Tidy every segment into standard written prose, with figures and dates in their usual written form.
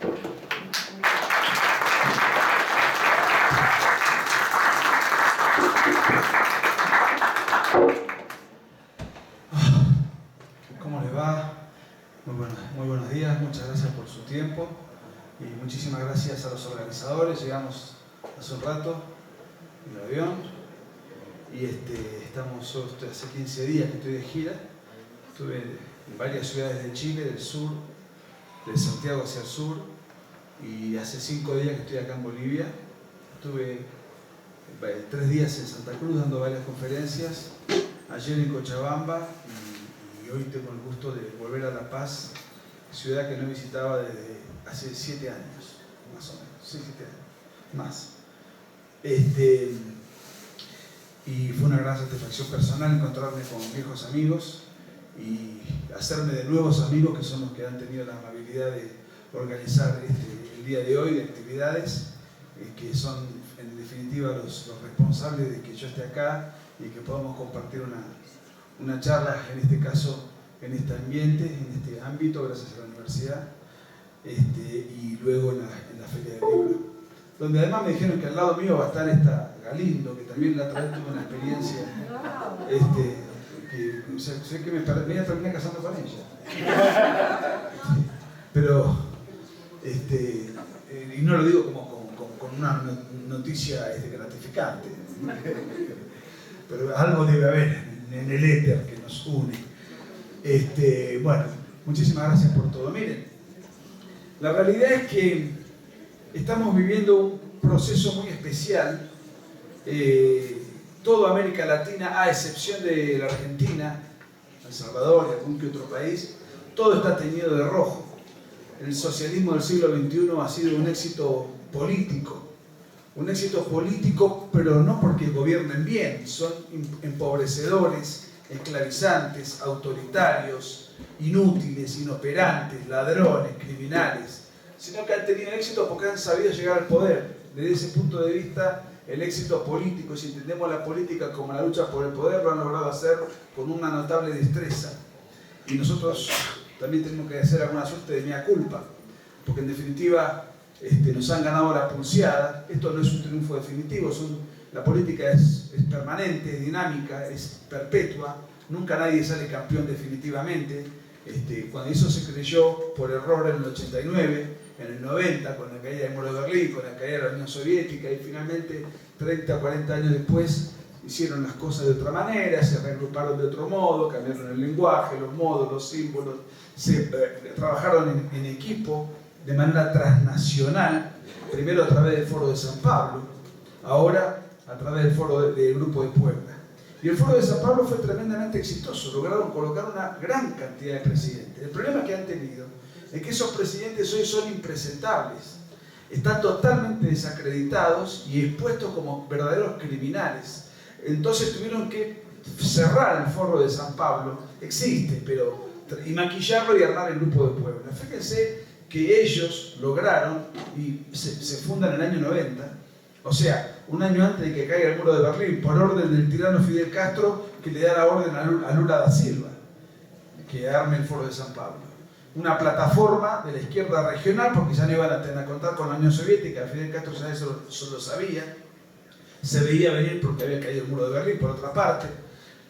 ¿Cómo les va? Muy buenos días, muchas gracias por su tiempo y muchísimas gracias a los organizadores. Llegamos hace un rato en el avión y yo estoy hace 15 días que estoy de gira. Estuve en varias ciudades de Chile, del sur, de Santiago hacia el sur, y hace 5 días que estoy acá en Bolivia. Estuve 3 días en Santa Cruz dando varias conferencias, ayer en Cochabamba y hoy tengo el gusto de volver a La Paz, ciudad que no visitaba desde hace 7 años, más o menos, 6, 7 años, más. Y fue una gran satisfacción personal encontrarme con viejos amigos y hacerme de nuevos amigos que son los que han tenido la amabilidad de organizar el día de hoy de actividades que son en definitiva los responsables de que yo esté acá y que podamos compartir una charla, en este caso en este ambiente, en este ámbito, gracias a la universidad, y luego en la Feria del Libro, donde además me dijeron que al lado mío va a estar esta Galindo, que también la otra vez tuve una experiencia, que sé que me terminé casando con ella. Pero, y no lo digo con una noticia gratificante, pero algo debe haber en el éter que nos une. Bueno, muchísimas gracias por todo. Miren, la realidad es que estamos viviendo un proceso muy especial. Toda América Latina, a excepción de la Argentina, El Salvador y algún que otro país, todo está teñido de rojo. El socialismo del siglo XXI ha sido un éxito político, pero no porque gobiernen bien, son empobrecedores, esclavizantes, autoritarios, inútiles, inoperantes, ladrones, criminales, sino que han tenido éxito porque han sabido llegar al poder. Desde ese punto de vista, el éxito político, si entendemos la política como la lucha por el poder, lo han logrado hacer con una notable destreza. Y nosotros también tenemos que hacer alguna suerte de mea culpa, porque en definitiva nos han ganado la pulseada. Esto no es un triunfo definitivo, la política es permanente, es dinámica, es perpetua, nunca nadie sale campeón definitivamente. Cuando eso se creyó por error en el 89, en el 90, con la caída del muro de Berlín, con la caída de la Unión Soviética, y finalmente 30 o 40 años después hicieron las cosas de otra manera, se reagruparon de otro modo, cambiaron el lenguaje, los modos, los símbolos, trabajaron en equipo de manera transnacional, primero a través del Foro de San Pablo, ahora a través del Foro del Grupo de Puebla. Y el Foro de San Pablo fue tremendamente exitoso, lograron colocar una gran cantidad de presidentes. El problema que han tenido es que esos presidentes hoy son impresentables, están totalmente desacreditados y expuestos como verdaderos criminales. Entonces tuvieron que cerrar el Foro de San Pablo, existe, y maquillarlo y armar el Grupo de Puebla. Fíjense que ellos lograron, y se fundan en el año 90, o sea, un año antes de que caiga el muro de Berlín, por orden del tirano Fidel Castro, que le da la orden a Lula da Silva, que arme el Foro de San Pablo. Una plataforma de la izquierda regional, porque ya no iban a tener a contar con la Unión Soviética, Fidel Castro ya eso lo sabía, se veía venir porque había caído el muro de Berlín, por otra parte,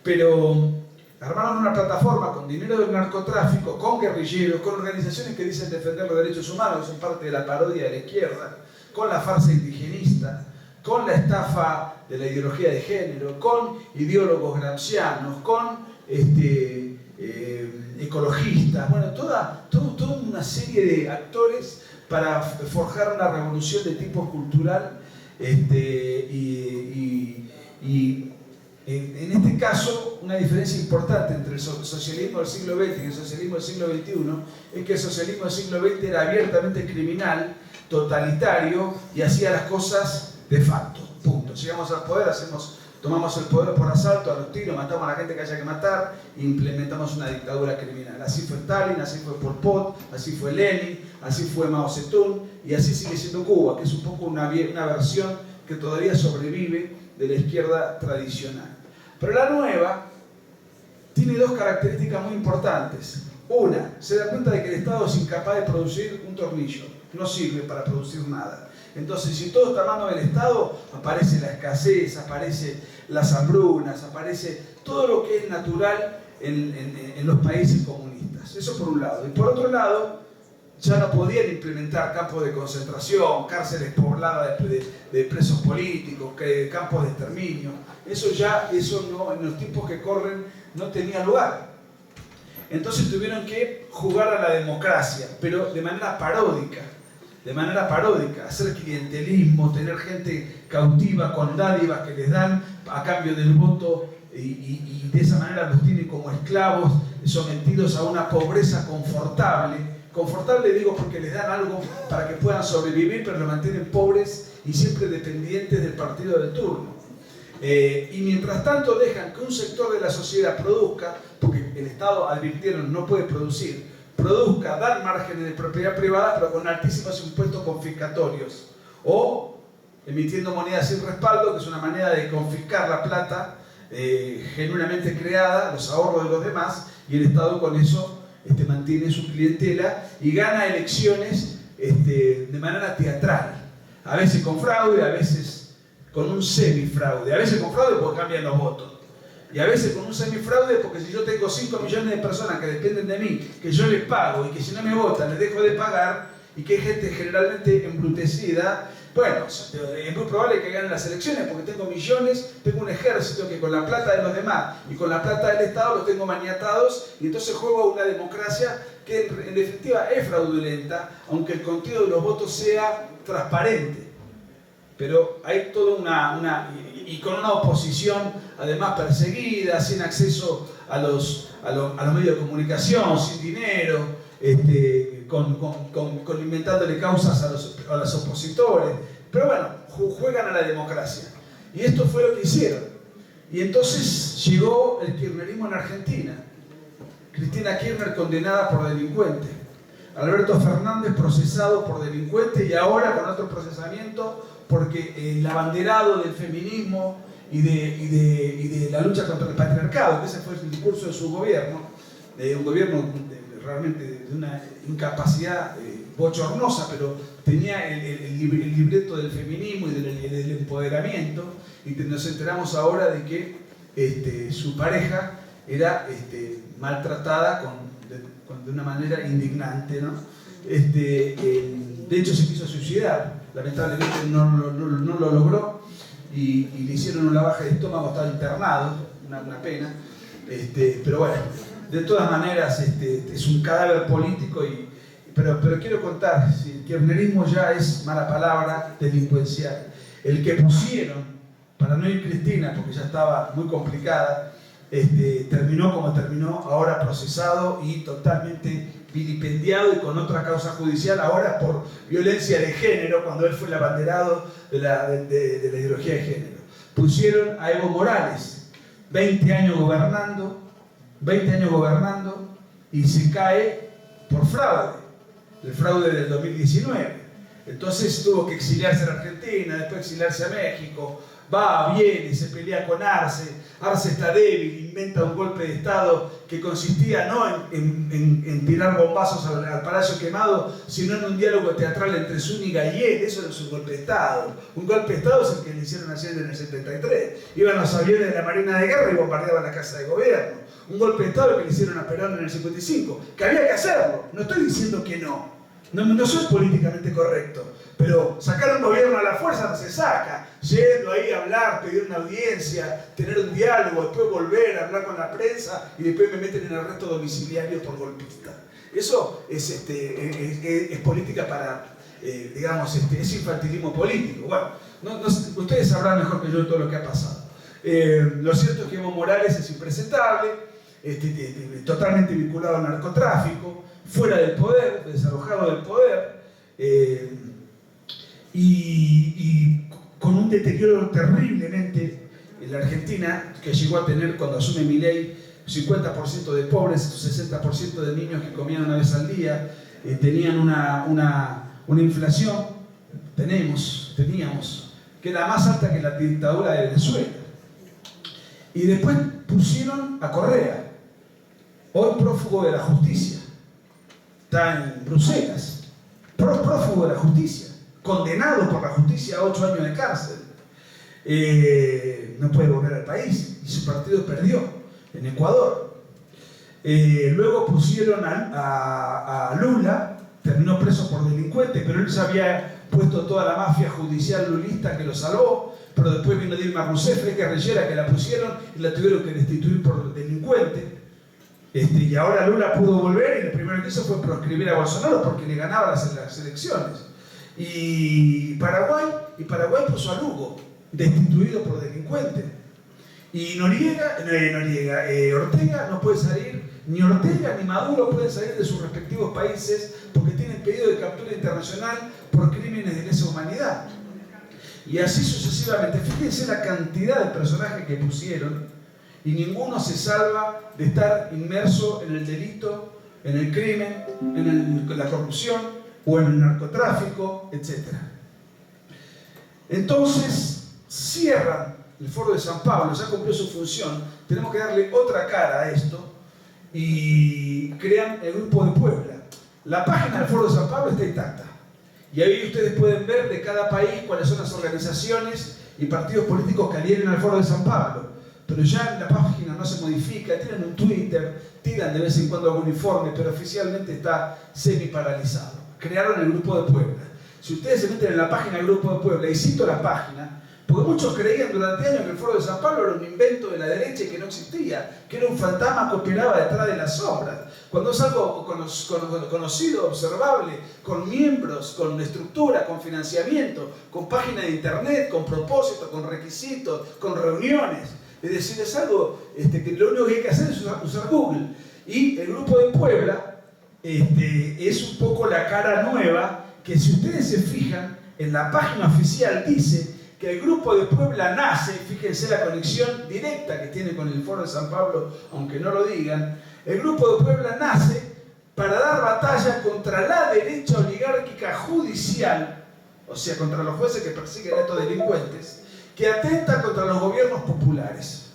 pero armaron una plataforma con dinero del narcotráfico, con guerrilleros, con organizaciones que dicen defender los derechos humanos, que son parte de la parodia de la izquierda, con la farsa indigenista, con la estafa de la ideología de género, con ideólogos gramscianos, con ecologistas, bueno, toda una serie de actores para forjar una revolución de tipo cultural y en este caso una diferencia importante entre el socialismo del siglo XX y el socialismo del siglo XXI es que el socialismo del siglo XX era abiertamente criminal, totalitario y hacía las cosas de facto, punto. Llegamos al poder, tomamos el poder por asalto, a los tiros, matamos a la gente que haya que matar e implementamos una dictadura criminal. Así fue Stalin, así fue Pol Pot, así fue Lenin, así fue Mao Zedong y así sigue siendo Cuba, que es un poco una versión que todavía sobrevive de la izquierda tradicional. Pero la nueva tiene dos características muy importantes. Una, se da cuenta de que el Estado es incapaz de producir un tornillo, no sirve para producir nada. Entonces, si todo está a mano del Estado, aparece la escasez, aparece las hambrunas, aparece todo lo que es natural en los países comunistas. Eso por un lado. Y por otro lado, ya no podían implementar campos de concentración, cárceles pobladas de presos políticos, campos de exterminio. Eso no, en los tiempos que corren no tenía lugar. Entonces tuvieron que jugar a la democracia, pero de manera paródica, hacer clientelismo, tener gente cautiva con dádivas que les dan a cambio del voto y de esa manera los tienen como esclavos, sometidos a una pobreza confortable. Confortable digo porque les dan algo para que puedan sobrevivir, pero los mantienen pobres y siempre dependientes del partido de turno. Y mientras tanto dejan que un sector de la sociedad produzca, porque el Estado, advirtieron, no puede producir, produzca, dar márgenes de propiedad privada, pero con altísimos impuestos confiscatorios, o emitiendo monedas sin respaldo, que es una manera de confiscar la plata genuinamente creada, los ahorros de los demás, y el Estado con eso mantiene su clientela y gana elecciones de manera teatral, a veces con fraude, a veces con un semifraude, a veces con fraude porque cambian los votos, y a veces con un semifraude porque si yo tengo 5 millones de personas que dependen de mí, que yo les pago y que si no me votan les dejo de pagar, y que hay gente generalmente embrutecida, bueno, es muy probable que ganen las elecciones porque tengo millones, tengo un ejército que con la plata de los demás y con la plata del Estado los tengo maniatados, y entonces juego a una democracia que en definitiva es fraudulenta, aunque el contenido de los votos sea transparente. Pero hay toda y con una oposición además perseguida, sin acceso a los medios de comunicación, sin dinero, inventándole causas a los opositores. Pero bueno, juegan a la democracia. Y esto fue lo que hicieron. Y entonces llegó el kirchnerismo en Argentina. Cristina Kirchner condenada por delincuente. Alberto Fernández procesado por delincuente y ahora con otro procesamiento porque el abanderado del feminismo y de la lucha contra el patriarcado, que ese fue el discurso de su gobierno, un gobierno realmente de una incapacidad bochornosa, pero tenía el libreto del feminismo y del empoderamiento, y nos enteramos ahora de que su pareja era maltratada de una manera indignante, ¿no? De hecho se quiso suicidar, lamentablemente no lo logró, y le hicieron una baja de estómago, estaba internado, una pena, pero bueno, de todas maneras es un cadáver político, pero quiero contar, si el kirchnerismo ya es mala palabra, delincuencial. El que pusieron, para no ir Cristina, porque ya estaba muy complicada, terminó como terminó, ahora procesado y totalmente vilipendiado y con otra causa judicial, ahora por violencia de género, cuando él fue el abanderado de la ideología de género. Pusieron a Evo Morales, 20 años gobernando, y se cae por fraude, el fraude del 2019. Entonces tuvo que exiliarse a Argentina, después exiliarse a México, va, viene, se pelea con Arce, Arce está débil, inventa un golpe de Estado que consistía no en tirar bombazos al Palacio Quemado, sino en un diálogo teatral entre Zúñiga y él. Eso no es un golpe de Estado. Un golpe de Estado es el que le hicieron a Allende en el 73. Iban los aviones de la Marina de Guerra y bombardeaban la Casa de Gobierno. Un golpe de Estado que le hicieron a Perón en el 55, que había que hacerlo. No estoy diciendo que no. No soy políticamente correcto, pero sacar un gobierno a la fuerza no se saca, yendo ahí a hablar, pedir una audiencia, tener un diálogo, después volver a hablar con la prensa y después me meten en arresto domiciliario por golpista. Eso es política para, digamos, es infantilismo político. Bueno, ustedes sabrán mejor que yo todo lo que ha pasado. Lo cierto es que Evo Morales es impresentable, totalmente vinculado al narcotráfico, fuera del poder, desalojado del poder, y con un deterioro terriblemente en la Argentina, que llegó a tener, cuando asume Milei, 50% de pobres, 60% de niños que comían una vez al día, tenían una inflación, teníamos, que era más alta que la dictadura de Venezuela. Y después pusieron a Correa, hoy prófugo de la justicia. está en Bruselas, prófugo de la justicia, condenado por la justicia a 8 años de cárcel. No puede volver al país y su partido perdió en Ecuador. Luego pusieron a Lula, terminó preso por delincuente, pero él ya había puesto toda la mafia judicial lulista que lo salvó, pero después vino Dilma Rousseff, guerrillera, que la pusieron y la tuvieron que destituir por delincuente. Y ahora Lula pudo volver y lo primero que hizo fue proscribir a Bolsonaro porque le ganaba las elecciones. Y Paraguay puso a Lugo, destituido por delincuente. Y Ortega no puede salir, ni Ortega ni Maduro pueden salir de sus respectivos países porque tienen pedido de captura internacional por crímenes de lesa humanidad. Y así sucesivamente. Fíjense la cantidad de personajes que pusieron y ninguno se salva de estar inmerso en el delito, en el crimen, en la corrupción o en el narcotráfico, etc. Entonces, cierran el Foro de San Pablo, ya cumplió su función, tenemos que darle otra cara a esto y crean el Grupo de Puebla. La página del Foro de San Pablo está intacta y ahí ustedes pueden ver de cada país cuáles son las organizaciones y partidos políticos que adhieren al Foro de San Pablo, pero ya la página no se modifica, tienen un Twitter, tiran de vez en cuando algún informe, pero oficialmente está semi-paralizado. Crearon el Grupo de Puebla. Si ustedes se meten en la página del Grupo de Puebla, y cito la página, porque muchos creían durante años que el Foro de San Pablo era un invento de la derecha y que no existía, que era un fantasma que operaba detrás de las sombras, cuando es algo conocido, observable, con miembros, con estructura, con financiamiento, con página de internet, con propósito, con requisitos, con reuniones. Es decir, es algo que lo único que hay que hacer es usar Google. Y el Grupo de Puebla es un poco la cara nueva, que si ustedes se fijan, en la página oficial dice que el Grupo de Puebla nace, fíjense la conexión directa que tiene con el Foro de San Pablo, aunque no lo digan, el Grupo de Puebla nace para dar batalla contra la derecha oligárquica judicial, o sea, contra los jueces que persiguen a estos delincuentes, que atenta contra los gobiernos populares.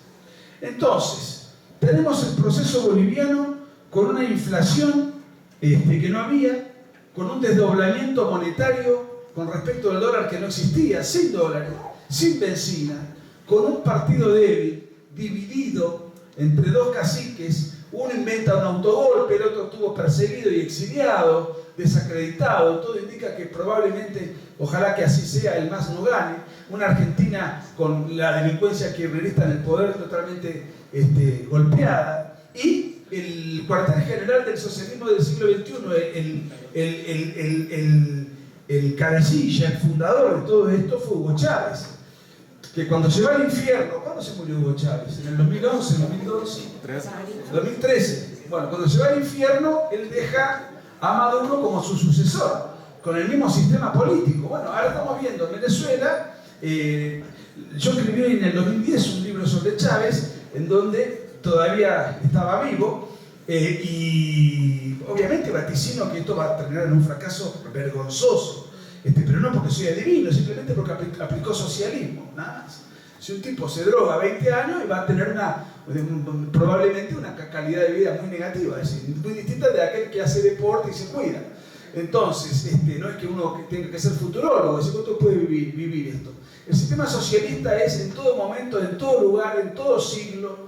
Entonces, tenemos el proceso boliviano con una inflación que no había, con un desdoblamiento monetario con respecto al dólar que no existía, sin dólares, sin benzina, con un partido débil, dividido entre dos caciques. Uno inventa un autogolpe, el otro estuvo perseguido y exiliado, desacreditado. Todo indica que probablemente, ojalá que así sea, el MAS no gane. Una Argentina con la delincuencia kirchnerista en el poder totalmente golpeada. Y el cuartel general del socialismo del siglo XXI, el cabecilla, el fundador de todo esto fue Hugo Chávez, que cuando se va al infierno, ¿cuándo se murió Hugo Chávez? ¿En el 2011, 2012? 2013. Bueno, cuando se va al infierno, él deja a Maduro como su sucesor, con el mismo sistema político. Bueno, ahora estamos viendo en Venezuela, yo escribí en el 2010 un libro sobre Chávez, en donde todavía estaba vivo, y obviamente vaticino que esto va a terminar en un fracaso vergonzoso, pero no porque soy adivino, simplemente porque aplicó socialismo, nada más. Si un tipo se droga 20 años y va a tener probablemente una calidad de vida muy negativa, es decir, muy distinta de aquel que hace deporte y se cuida. Entonces, no es que uno tenga que ser futurólogo, es que uno puede vivir esto. El sistema socialista es en todo momento, en todo lugar, en todo siglo,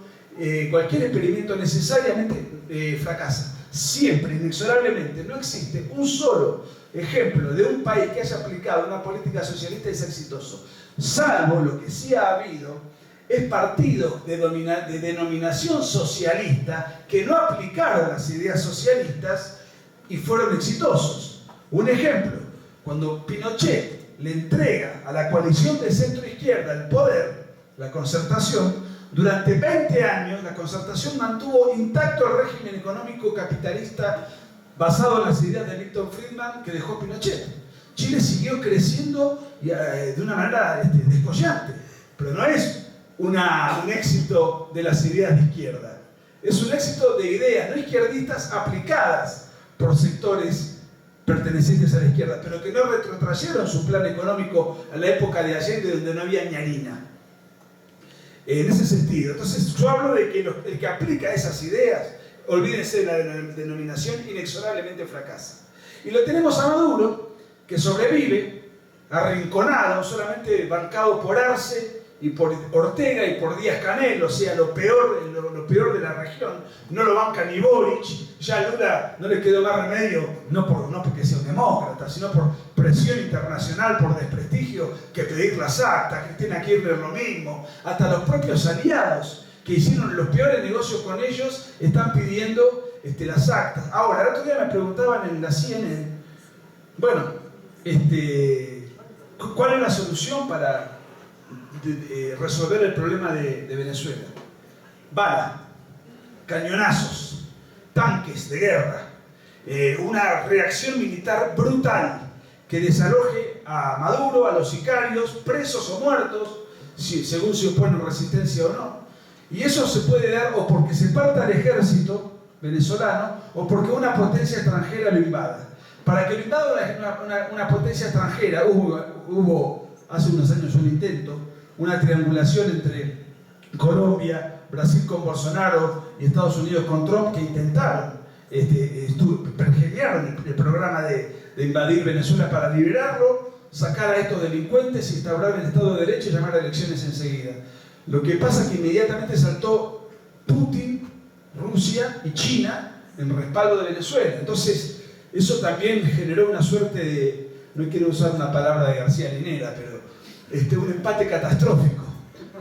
cualquier experimento necesariamente fracasa. Siempre, inexorablemente, no existe un solo ejemplo de un país que haya aplicado una política socialista y sea exitoso. Salvo lo que sí ha habido es partidos de denominación socialista que no aplicaron las ideas socialistas y fueron exitosos. Un ejemplo, cuando Pinochet le entrega a la coalición de centro-izquierda el poder, la Concertación, durante 20 años la Concertación mantuvo intacto el régimen económico capitalista basado en las ideas de Milton Friedman que dejó Pinochet. Chile siguió creciendo de una manera descollante, pero no es un éxito de las ideas de izquierda, es un éxito de ideas no izquierdistas aplicadas por sectores pertenecientes a la izquierda, pero que no retrotrayeron su plan económico a la época de Allende, donde no había ni harina. En ese sentido, entonces yo hablo de que el que aplica esas ideas olvídense de la denominación, inexorablemente fracasa. Y lo tenemos a Maduro, que sobrevive, arrinconado, solamente bancado por Arce y por Ortega y por Díaz-Canel, o sea, lo peor de la región. No lo banca ni Boric, ya a Lula no le quedó más remedio, no porque sea un demócrata, sino por presión internacional, por desprestigio, que pedir las actas. Cristina Kirchner lo mismo, hasta los propios aliados que hicieron los peores negocios con ellos están pidiendo las actas. Ahora, el otro día me preguntaban en la CNN, bueno, ¿cuál es la solución para resolver el problema de Venezuela? Bala, cañonazos, tanques de guerra, una reacción militar brutal que desaloje a Maduro, a los sicarios, presos o muertos, según se oponen resistencia o no. Y eso se puede dar o porque se parta el ejército venezolano o porque una potencia extranjera lo invada. Para que lo invada una potencia extranjera, hubo hace unos años un intento, una triangulación entre Colombia, Brasil con Bolsonaro y Estados Unidos con Trump, que intentaron pergeñar el programa de invadir Venezuela para liberarlo, sacar a estos delincuentes, instaurar el Estado de Derecho y llamar a elecciones enseguida. Lo que pasa es que inmediatamente saltó Putin, Rusia y China en respaldo de Venezuela. Entonces, eso también generó una suerte de, no quiero usar una palabra de García Linera, pero un empate catastrófico.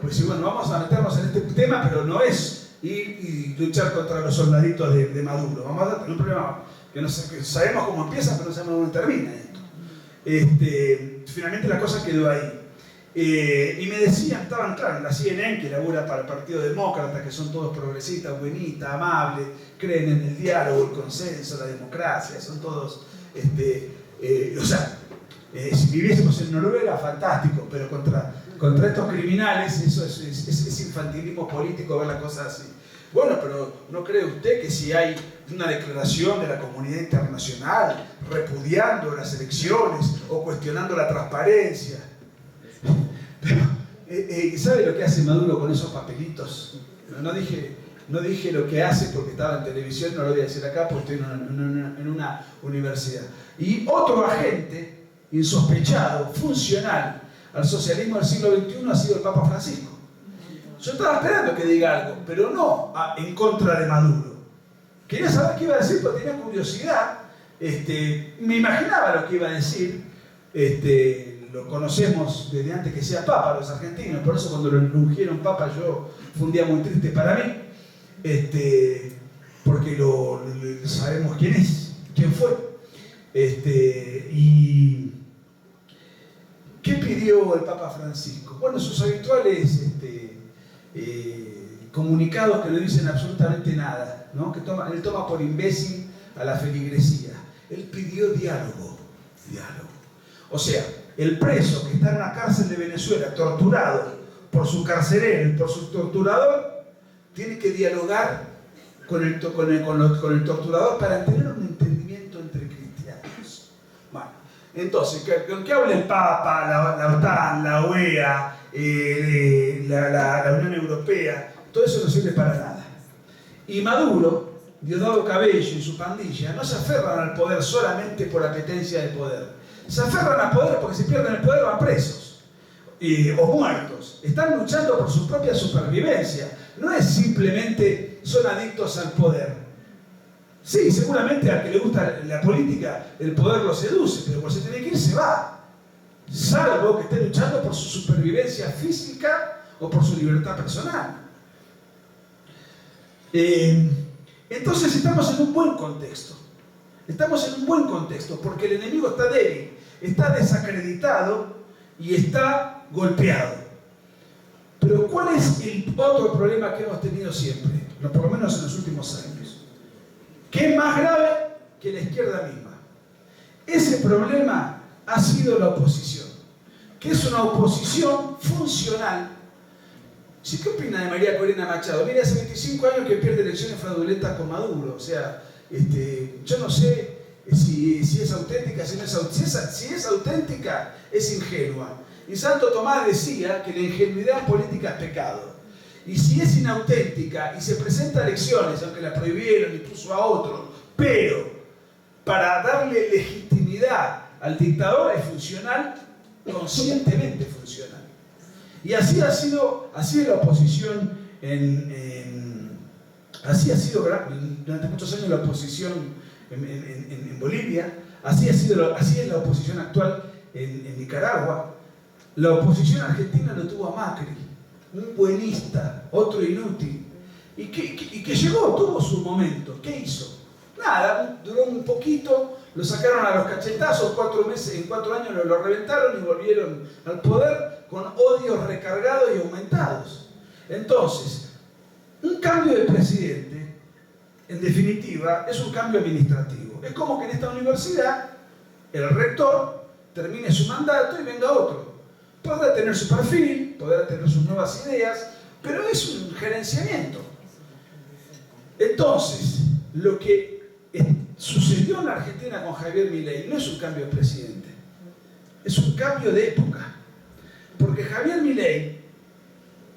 Pues sí, bueno, vamos a meternos en este tema, pero no es ir y luchar contra los soldaditos de Maduro. Vamos a tener un problema que sabemos cómo empieza, pero no sabemos dónde termina esto. Finalmente la cosa quedó ahí. Y me decían, estaban claro, en la CNN, que labura para el Partido Demócrata, que son todos progresistas, buenistas, amables, creen en el diálogo, el consenso, la democracia, son todos, si viviésemos en Noruega, fantástico, pero contra estos criminales, eso es infantilismo político ver las cosas así. Bueno, pero ¿no cree usted que si hay una declaración de la comunidad internacional repudiando las elecciones o cuestionando la transparencia? ¿Sabe lo que hace Maduro con esos papelitos? No dije lo que hace porque estaba en televisión, no lo voy a decir acá porque estoy en una universidad. Y otro agente insospechado, funcional al socialismo del siglo XXI ha sido el Papa Francisco. Yo estaba esperando que diga algo, pero no en contra de Maduro. Quería saber qué iba a decir porque tenía curiosidad. Me imaginaba lo que iba a decir. Lo conocemos desde antes que sea Papa, los argentinos, por eso cuando lo ungieron Papa fue un día muy triste para mí, porque sabemos quién fue. Y ¿qué pidió el Papa Francisco? Bueno, sus habituales comunicados que no dicen absolutamente nada, ¿no? Él toma por imbécil a la feligresía. Él pidió diálogo. O sea, el preso que está en una cárcel de Venezuela, torturado por su carcelero y por su torturador, tiene que dialogar con el torturador para tener un entendimiento entre cristianos. Bueno, entonces, ¿qué habla el Papa, la OTAN, la OEA, la Unión Europea? Todo eso no sirve para nada. Y Maduro, Diosdado Cabello y su pandilla no se aferran al poder solamente por apetencia de poder. Se aferran al poder porque si pierden el poder van presos o muertos. Están luchando por su propia supervivencia. No es simplemente son adictos al poder. Sí, seguramente al que le gusta la política el poder lo seduce, pero cuando se tiene que ir se va. Salvo que esté luchando por su supervivencia física o por su libertad personal. Entonces estamos en un buen contexto. Estamos en un buen contexto porque el enemigo está débil, está desacreditado y está golpeado. Pero ¿cuál es el otro problema que hemos tenido siempre? Por lo menos en los últimos años. ¿Qué es más grave que la izquierda misma? Ese problema ha sido la oposición, que es una oposición funcional. ¿Qué opina de María Corina Machado? Mire, hace 25 años que pierde elecciones fraudulentas con Maduro. O sea, yo no sé si es auténtica, si no es auténtica. Si es auténtica, es ingenua. Y Santo Tomás decía que la ingenuidad política es pecado. Y si es inauténtica y se presenta a elecciones, aunque la prohibieron y puso a otro, pero para darle legitimidad al dictador es funcional, conscientemente funcional. Y así ha sido la oposición así ha sido durante muchos años la oposición en Bolivia, así es la oposición actual en Nicaragua. La oposición argentina lo tuvo a Macri, un buenista, otro inútil, y que llegó, tuvo su momento. ¿Qué hizo? Nada, duró un poquito, lo sacaron a los cachetazos, 4 meses, en 4 años lo reventaron y volvieron al poder con odios recargados y aumentados. Entonces, un cambio de presidente, en definitiva, es un cambio administrativo. Es como que en esta universidad el rector termine su mandato y venga otro. Podrá tener su perfil, podrá tener sus nuevas ideas, pero es un gerenciamiento. Entonces, lo que sucedió en la Argentina con Javier Milei no es un cambio de presidente, es un cambio de época. Porque Javier Milei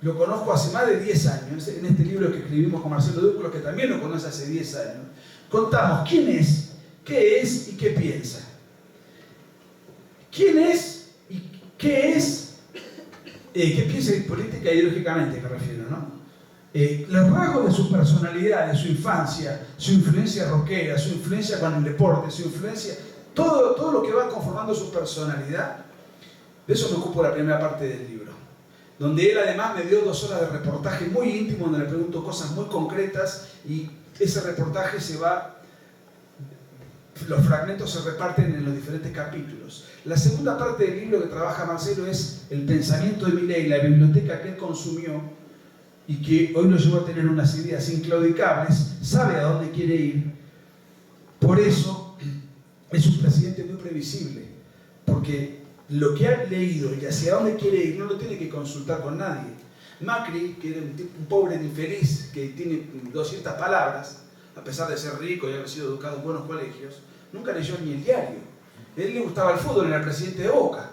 lo conozco hace más de 10 años, en este libro que escribimos con Marcelo Dúculo, que también lo conoce hace 10 años, contamos quién es, qué es y qué piensa. ¿Quién es y qué es? ¿Qué piensa política e ideológicamente, me refiero, ¿no? Los rasgos de su personalidad, de su infancia, su influencia rockera, su influencia con el deporte, su influencia, todo lo que va conformando su personalidad, de eso me ocupo la primera parte del libro, donde él además me dio 2 horas de reportaje muy íntimo, donde le pregunto cosas muy concretas y ese reportaje los fragmentos se reparten en los diferentes capítulos. La segunda parte del libro que trabaja Marcelo es el pensamiento de Milei, la biblioteca que él consumió y que hoy lo llevó a tener unas ideas inclaudicables, sabe a dónde quiere ir. Por eso es un presidente muy previsible, porque lo que ha leído y hacia dónde quiere ir no lo tiene que consultar con nadie. Macri, que era un pobre infeliz que tiene 200 palabras, a pesar de ser rico y haber sido educado en buenos colegios, nunca leyó ni el diario. A él le gustaba el fútbol, era el presidente de Boca.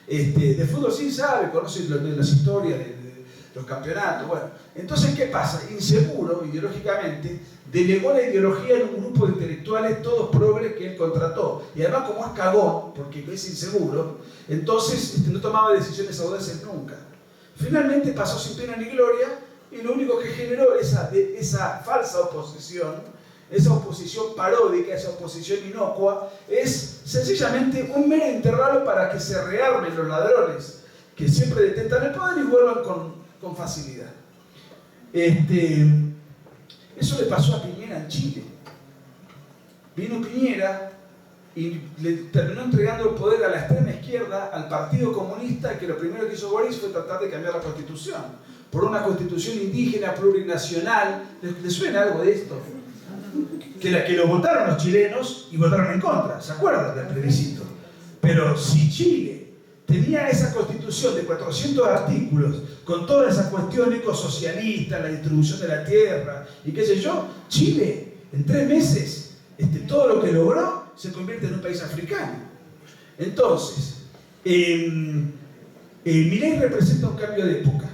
De fútbol sí sabe, conoce las historias de los campeonatos. Bueno, entonces, ¿qué pasa? Inseguro, ideológicamente, delegó la ideología en un grupo de intelectuales, todos progres que él contrató. Y además, como es cagón, porque es inseguro, entonces no tomaba decisiones audaces nunca. Finalmente pasó sin pena ni gloria, y lo único que generó esa falsa oposición, esa oposición paródica, esa oposición inocua, es sencillamente un mero intervalo para que se rearmen los ladrones que siempre detentan el poder y vuelvan con facilidad. Eso le pasó a Piñera en Chile. Vino Piñera y le terminó entregando el poder a la extrema izquierda, al Partido Comunista, que lo primero que hizo Boris fue tratar de cambiar la Constitución por una Constitución indígena, plurinacional. ¿Les suena algo de esto? Que lo votaron los chilenos y votaron en contra, ¿se acuerdan del plebiscito? Pero si Chile tenía esa Constitución de 400 artículos, con toda esa cuestión ecosocialista, la distribución de la tierra y qué sé yo, Chile en 3 meses, todo lo que logró se convierte en un país africano. Entonces, Milei representa un cambio de época.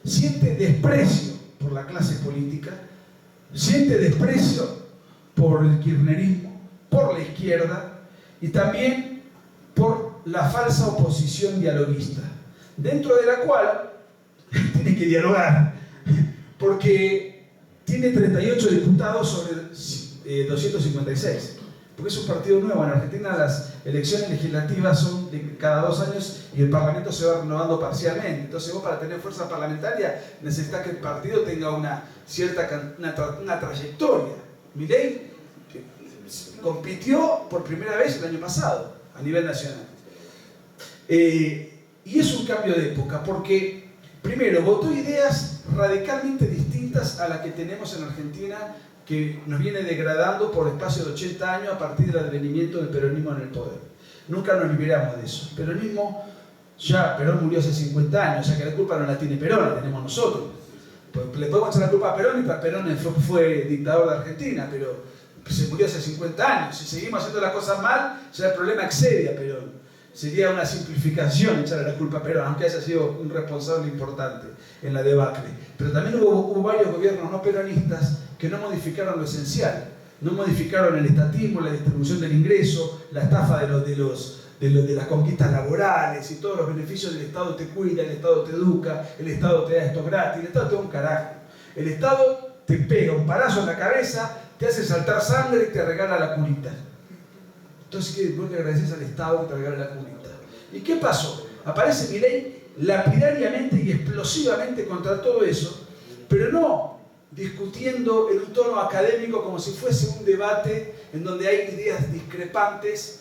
Siente desprecio por la clase política, siente desprecio por el kirchnerismo, por la izquierda y también por la falsa oposición dialoguista, dentro de la cual tiene que dialogar, porque tiene 38 diputados sobre 256, porque es un partido nuevo. En Argentina las elecciones legislativas son de cada 2 años y el Parlamento se va renovando parcialmente. Entonces vos, para tener fuerza parlamentaria, necesitas que el partido tenga una trayectoria. Milei compitió por primera vez el año pasado a nivel nacional. Y es un cambio de época porque, primero, votó ideas radicalmente distintas a las que tenemos en Argentina, que nos viene degradando por espacio de 80 años a partir del advenimiento del peronismo en el poder. Nunca nos liberamos de eso. Perón murió hace 50 años, o sea que la culpa no la tiene Perón, la tenemos nosotros. Pues le podemos echar la culpa a Perón, y Perón fue dictador de Argentina, pero se murió hace 50 años. Si seguimos haciendo las cosas mal, ya el problema excede a Perón. sería una simplificación echarle la culpa a Perón, aunque haya sido un responsable importante en la debacle. Pero también hubo varios gobiernos no peronistas que no modificaron lo esencial, no modificaron el estatismo, la distribución del ingreso, la estafa de las conquistas laborales y todos los beneficios del Estado te cuida, el Estado te educa, el Estado te da esto gratis, el Estado te da un carajo. El Estado te pega un palazo en la cabeza, te hace saltar sangre y te regala la curita. Entonces, vos le agradeces al Estado que te regala la curita. ¿Y qué pasó? Aparece Milei lapidariamente y explosivamente contra todo eso, pero no discutiendo en un tono académico como si fuese un debate en donde hay ideas discrepantes.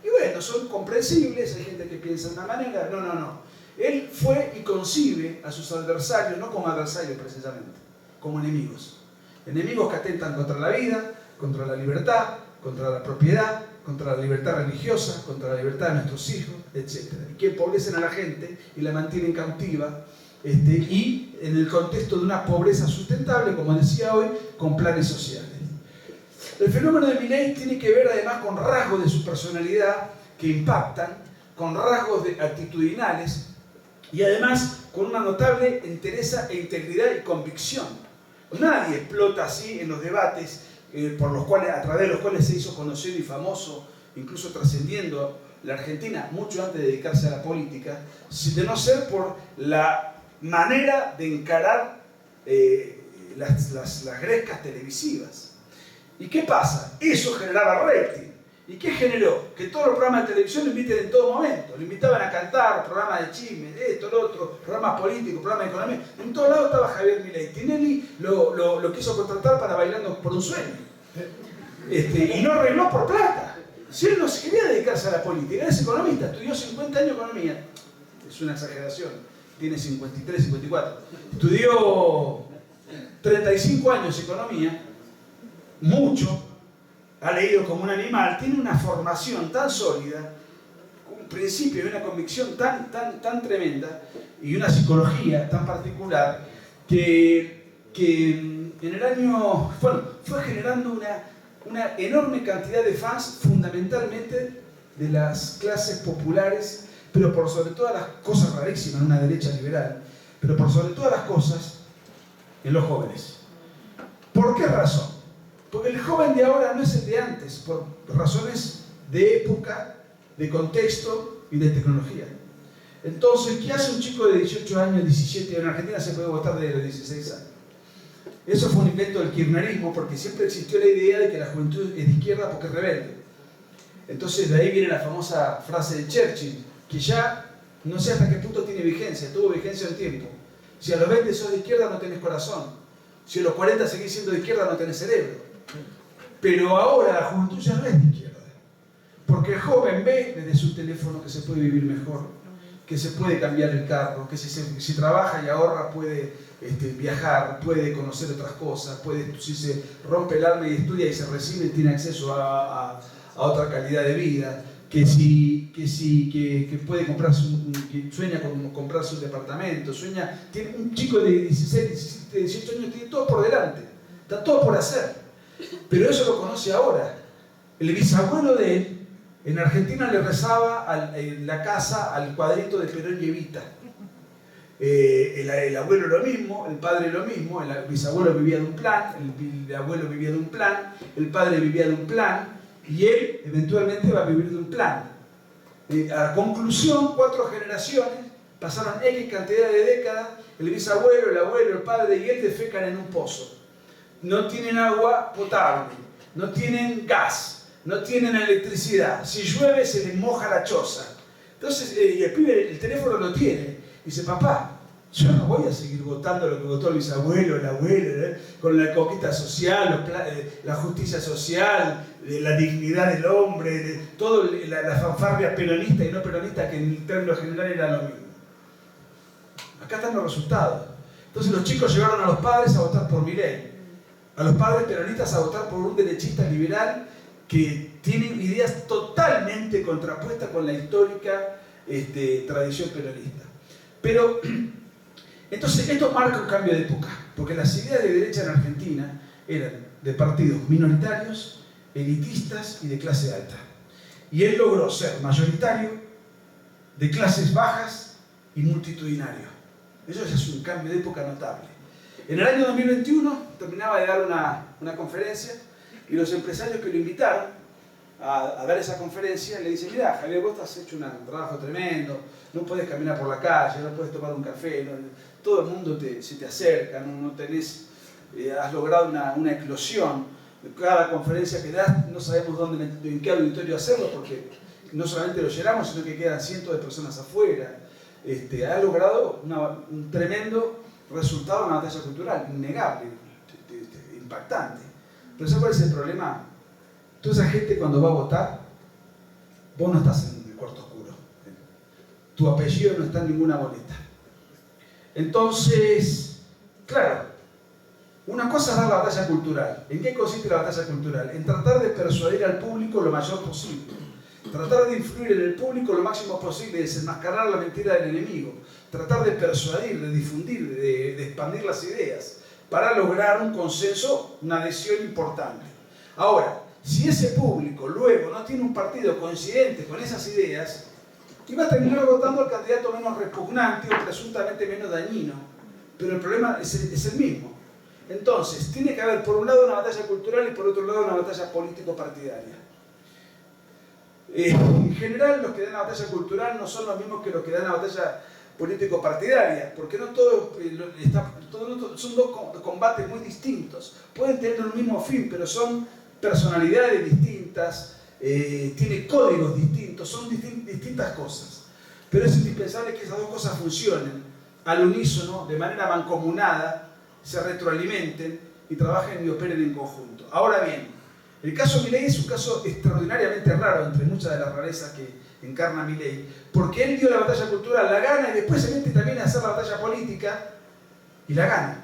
Y bueno, son comprensibles, hay gente que piensa de una manera. No. Él fue y concibe a sus adversarios, no como adversarios precisamente, como enemigos. Enemigos que atentan contra la vida, contra la libertad, contra la propiedad, contra la libertad religiosa, contra la libertad de nuestros hijos, etc. Y que empobrecen a la gente y la mantienen cautiva, y en el contexto de una pobreza sustentable, como decía hoy, con planes sociales. El fenómeno de Milei tiene que ver además con rasgos de su personalidad que impactan, con rasgos actitudinales y además con una notable entereza e integridad y convicción. Nadie explota así en los debates a través de los cuales se hizo conocido y famoso, incluso trascendiendo la Argentina mucho antes de dedicarse a la política, de no ser por la manera de encarar las grescas televisivas. ¿Y qué pasa? Eso generaba rating. ¿Y qué generó? Que todos los programas de televisión lo inviten en todo momento. Lo invitaban a cantar, programas de chisme, esto, lo otro, programas políticos, programas de economía. En todos lados estaba Javier Milei. Tinelli lo quiso contratar para Bailando por un Sueño. Y no arregló por plata. Si él no se quería dedicarse a la política, era economista, estudió 50 años economía. Es una exageración, tiene 53, 54. Estudió 35 años economía, mucho, ha leído como un animal, tiene una formación tan sólida, un principio y una convicción tan tremenda y una psicología tan particular que en el año, fue generando una enorme cantidad de fans, fundamentalmente de las clases populares, pero por sobre todas las cosas rarísimas en una derecha liberal, pero por sobre todas las cosas en los jóvenes. ¿Por qué razón? Porque el joven de ahora no es el de antes, por razones de época, de contexto y de tecnología. Entonces, ¿qué hace un chico de 18 años, 17? En Argentina se puede votar desde los 16 años. Eso fue un invento del kirchnerismo, porque siempre existió la idea de que la juventud es de izquierda porque es rebelde. Entonces, de ahí viene la famosa frase de Churchill, que ya no sé hasta qué punto tiene vigencia, tuvo vigencia en tiempo. Si a los 20 sos de izquierda no tenés corazón, si a los 40 seguís siendo de izquierda no tenés cerebro. Pero ahora la juventud ya no es de izquierda, porque el joven ve desde su teléfono que se puede vivir mejor, que se puede cambiar el carro, que si trabaja y ahorra puede viajar, puede conocer otras cosas, si se rompe el alma y estudia y se recibe, tiene acceso a otra calidad de vida, que puede que sueña con comprarse un departamento, tiene un chico de 16, 17, 18 años, tiene todo por delante, está todo por hacer. Pero eso lo conoce ahora. El bisabuelo de él, en Argentina le rezaba en la casa al cuadrito de Perón y Evita. El abuelo lo mismo, el padre lo mismo, el bisabuelo vivía de un plan, el abuelo vivía de un plan, el padre vivía de un plan, y él eventualmente va a vivir de un plan. A conclusión, 4 generaciones, pasaron X cantidad de décadas, el bisabuelo, el abuelo, el padre y él defecan en un pozo. No tienen agua potable, no tienen gas, no tienen electricidad. Si llueve se les moja la choza. Entonces el pibe el teléfono lo tiene. Dice, papá, yo no voy a seguir votando lo que votó el bisabuelo, el abuelo, con la conquista social, la justicia social, la dignidad del hombre, toda la fanfarria peronista y no peronista que en términos general era lo mismo. Acá están los resultados. Entonces los chicos llevaron a los padres a votar por Milei, a los padres peronistas a votar por un derechista liberal que tiene ideas totalmente contrapuestas con la histórica tradición peronista. Pero, entonces, esto marca un cambio de época, porque las ideas de derecha en Argentina eran de partidos minoritarios, elitistas y de clase alta. Y él logró ser mayoritario, de clases bajas y multitudinario. Eso ya es un cambio de época notable. En el año 2021 terminaba de dar una conferencia y los empresarios que lo invitaron a dar esa conferencia le dicen: mira, Javier, vos has hecho un trabajo tremendo, no podés caminar por la calle, no podés tomar un café, todo el mundo se te acerca, no tenés, has logrado una eclosión. Cada conferencia que das no sabemos en qué auditorio hacerlo, porque no solamente lo llenamos, sino que quedan cientos de personas afuera. Ha logrado un tremendo resultado en la batalla cultural, innegable, impactante. Pero ¿sabes cuál es el problema? Toda esa gente, cuando va a votar, vos no estás en el cuarto oscuro. Tu apellido no está en ninguna boleta. Entonces, claro, una cosa es dar la batalla cultural. ¿En qué consiste la batalla cultural? En tratar de persuadir al público lo mayor posible. Tratar de influir en el público lo máximo posible, desenmascarar la mentira del enemigo. Tratar de persuadir, de difundir, de expandir las ideas para lograr un consenso, una adhesión importante. Ahora, si ese público luego no tiene un partido coincidente con esas ideas, iba a terminar votando al candidato menos repugnante o presuntamente menos dañino. Pero el problema es el mismo. Entonces, tiene que haber por un lado una batalla cultural y por otro lado una batalla político-partidaria. En general, los que dan la batalla cultural no son los mismos que los que dan la batalla político-partidaria, porque no todo, son dos combates muy distintos. Pueden tener el mismo fin, pero son personalidades distintas, tienen códigos distintos, son distintas cosas. Pero es indispensable que esas dos cosas funcionen al unísono, de manera mancomunada, se retroalimenten y trabajen y operen en conjunto. Ahora bien, el caso Milei es un caso extraordinariamente raro, entre muchas de las rarezas que encarna Milei, porque él dio la batalla cultural, la gana, y después se mete también a hacer la batalla política y la gana.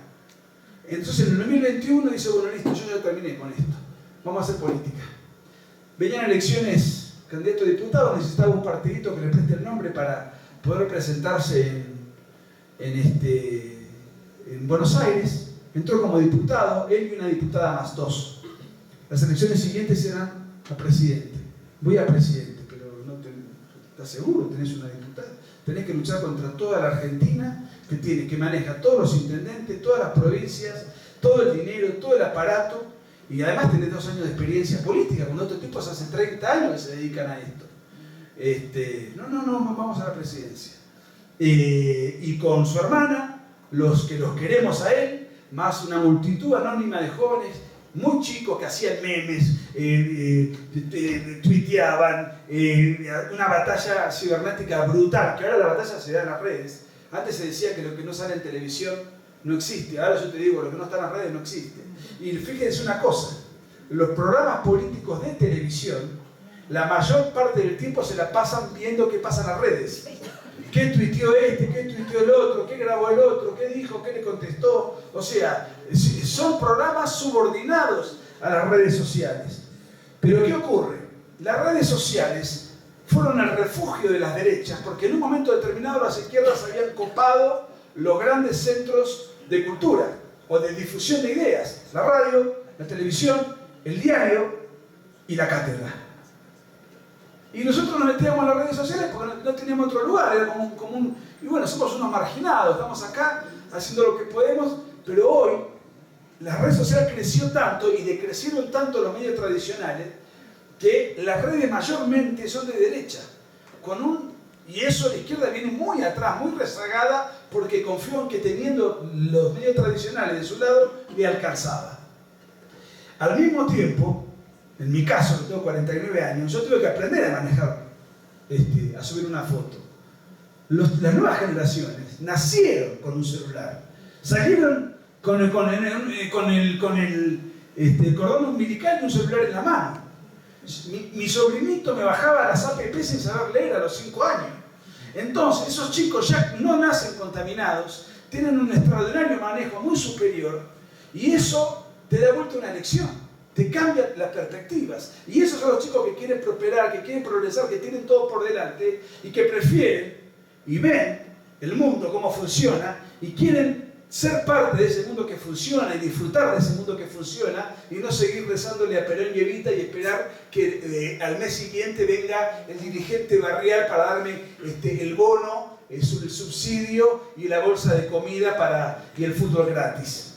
Entonces en el 2021 dice: bueno, listo, yo ya terminé con esto, vamos a hacer política. Venían elecciones, candidato a diputado, necesitaba un partidito que le preste el nombre para poder presentarse en Buenos Aires. Entró como diputado, él y una diputada más, dos. Las elecciones siguientes eran a presidente. Voy a presidente, pero ¿estás seguro? Tenés una diputada. Tenés que luchar contra toda la Argentina, que maneja todos los intendentes, todas las provincias, todo el dinero, todo el aparato, y además tenés 2 años de experiencia política, con otros tipos hace 30 años que se dedican a esto. No, vamos a la presidencia. Y con su hermana, los que los queremos a él, más una multitud anónima de jóvenes, muy chicos que hacían memes, tuiteaban, una batalla cibernética brutal, que ahora la batalla se da en las redes. Antes se decía que lo que no sale en televisión no existe, ahora yo te digo, lo que no está en las redes no existe. Y fíjense una cosa, los programas políticos de televisión, la mayor parte del tiempo se la pasan viendo qué pasa en las redes. ¿Qué tuiteó este? ¿Qué tuiteó el otro? ¿Qué grabó el otro? ¿Qué dijo? ¿Qué le contestó? O sea, son programas subordinados a las redes sociales. Pero ¿qué ocurre? Las redes sociales fueron el refugio de las derechas, porque en un momento determinado las izquierdas habían copado los grandes centros de cultura o de difusión de ideas: la radio, la televisión, el diario y la cátedra. Y nosotros nos metíamos en las redes sociales porque no teníamos otro lugar, era como un... Y bueno, somos unos marginados, estamos acá haciendo lo que podemos, pero hoy la red social creció tanto y decrecieron tanto los medios tradicionales que las redes mayormente son de derecha. Y eso la izquierda viene muy atrás, muy rezagada, porque confió en que teniendo los medios tradicionales de su lado le alcanzaba. Al mismo tiempo, en mi caso, que tengo 49 años, yo tuve que aprender a manejar, a subir una foto. Las nuevas generaciones nacieron con un celular, salieron con el cordón umbilical y un celular en la mano. Mi sobrinito me bajaba las apps sin saber leer a los 5 años. Entonces, esos chicos ya no nacen contaminados, tienen un extraordinario manejo muy superior, y eso te da vuelta una lección. Te cambian las perspectivas. Y esos son los chicos que quieren prosperar, que quieren progresar, que tienen todo por delante y que prefieren y ven el mundo, cómo funciona, y quieren ser parte de ese mundo que funciona y disfrutar de ese mundo que funciona y no seguir rezándole a Perón y Evita y esperar que al mes siguiente venga el dirigente barrial para darme el bono, el subsidio y la bolsa de comida y el fútbol gratis.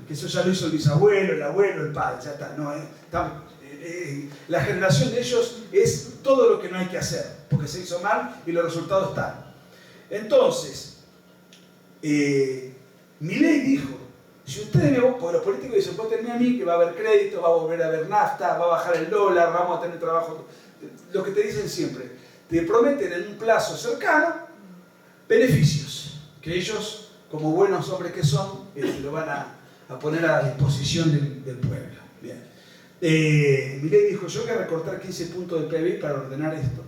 Que eso ya lo hizo el bisabuelo, el abuelo, el padre, ya está. No, la generación de ellos es todo lo que no hay que hacer, porque se hizo mal y los resultados están. Entonces, Milei dijo, si ustedes ven, porque los políticos dicen, vos tenés a mí que va a haber crédito, va a volver a haber nafta, va a bajar el dólar, vamos a tener trabajo, lo que te dicen siempre, te prometen en un plazo cercano beneficios, que ellos, como buenos hombres que son, lo van a poner a disposición del pueblo. Bien. Milei dijo, yo voy a recortar 15 puntos del PIB para ordenar esto.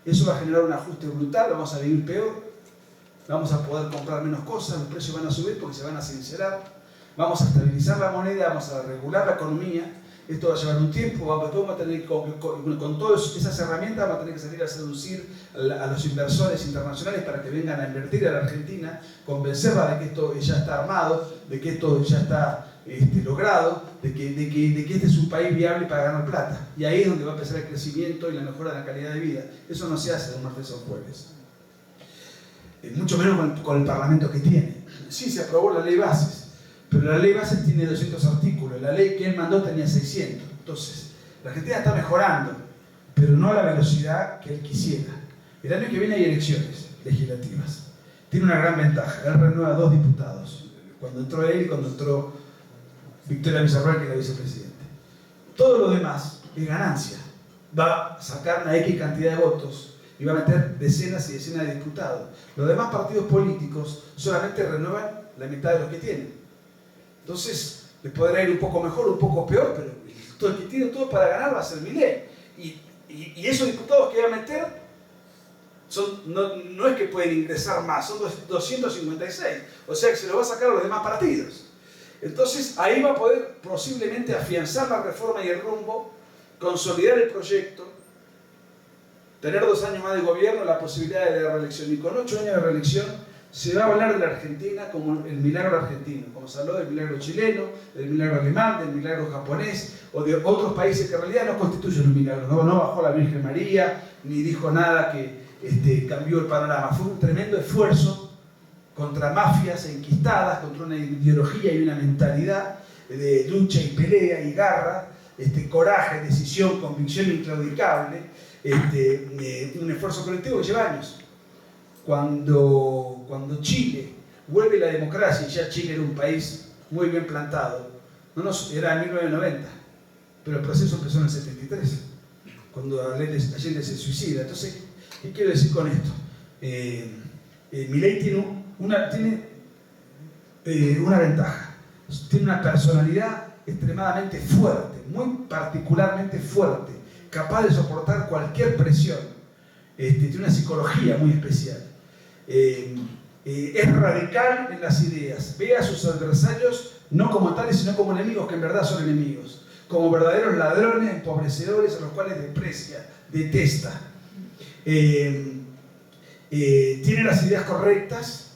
Eso va a generar un ajuste brutal, vamos a vivir peor. Vamos a poder comprar menos cosas, los precios van a subir porque se van a sincerar. Vamos a estabilizar la moneda, vamos a regular la economía. Esto va a llevar un tiempo, vamos a tener con todas esas herramientas vamos a tener que salir a seducir a los inversores internacionales para que vengan a invertir a la Argentina, convencerla de que esto ya está armado, de que esto ya está logrado, de que este es un país viable para ganar plata. Y ahí es donde va a empezar el crecimiento y la mejora de la calidad de vida. Eso no se hace de un martes a un jueves. Mucho menos con el Parlamento que tiene. Sí, se aprobó la ley bases, pero la ley bases tiene 200 artículos, la ley que él mandó tenía 600. Entonces, la Argentina está mejorando, pero no a la velocidad que él quisiera. El año que viene hay elecciones legislativas. Tiene una gran ventaja, él renueva 2 diputados, cuando entró él y cuando entró Victoria Villarroel, que era vicepresidente. Todo lo demás es ganancia. Va a sacar una X cantidad de votos y va a meter decenas y decenas de diputados. Los demás partidos políticos solamente renuevan la mitad de lo que tienen. Entonces, les podrá ir un poco mejor, un poco peor, pero el que tiene todo para ganar va a ser Milei. Y esos diputados que va a meter, no es que pueden ingresar más, son 256. O sea que se lo va a sacar a los demás partidos. Entonces, ahí va a poder posiblemente afianzar la reforma y el rumbo, consolidar el proyecto, tener 2 años más de gobierno, la posibilidad de la reelección. Y con 8 años de reelección se va a hablar de la Argentina como el milagro argentino, como se habló del milagro chileno, del milagro alemán, del milagro japonés, o de otros países que en realidad no constituyen un milagro. No bajó la Virgen María, ni dijo nada que cambió el panorama. Fue un tremendo esfuerzo contra mafias enquistadas, contra una ideología y una mentalidad de lucha y pelea y garra, coraje, decisión, convicción inclaudicable, un esfuerzo colectivo que lleva años. Cuando Chile vuelve la democracia, y ya Chile era un país muy bien plantado, era en 1990, pero el proceso empezó en el 73, cuando Allende se suicida. Entonces, ¿qué quiero decir con esto? Milei tiene una ventaja, tiene una personalidad extremadamente fuerte, muy particularmente fuerte, capaz de soportar cualquier presión, tiene una psicología muy especial, es radical en las ideas, ve a sus adversarios no como tales sino como enemigos que en verdad son enemigos, como verdaderos ladrones, empobrecedores a los cuales desprecia, detesta. Tiene las ideas correctas,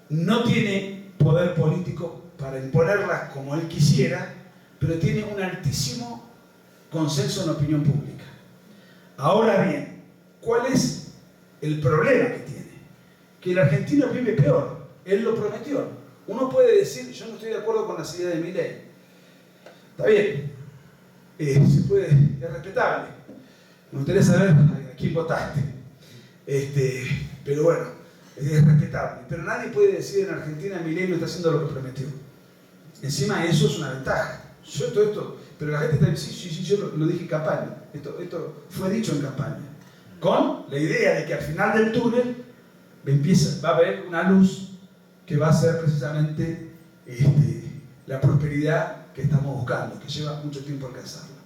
no tiene poder político para imponerlas como él quisiera, pero tiene un altísimo consenso en la opinión pública. Ahora bien, ¿cuál es el problema que tiene? Que el argentino vive peor, él lo prometió. Uno puede decir, yo no estoy de acuerdo con las ideas de Milei. Está bien, es respetable. Me gustaría saber a quién votaste. Pero bueno, es respetable. Pero nadie puede decir en Argentina Milei no está haciendo lo que prometió. Encima eso es una ventaja. Pero la gente está diciendo, sí, yo lo dije en campaña. Esto fue dicho en campaña. Con la idea de que al final del túnel va a haber una luz que va a ser precisamente la prosperidad que estamos buscando, que lleva mucho tiempo alcanzarla.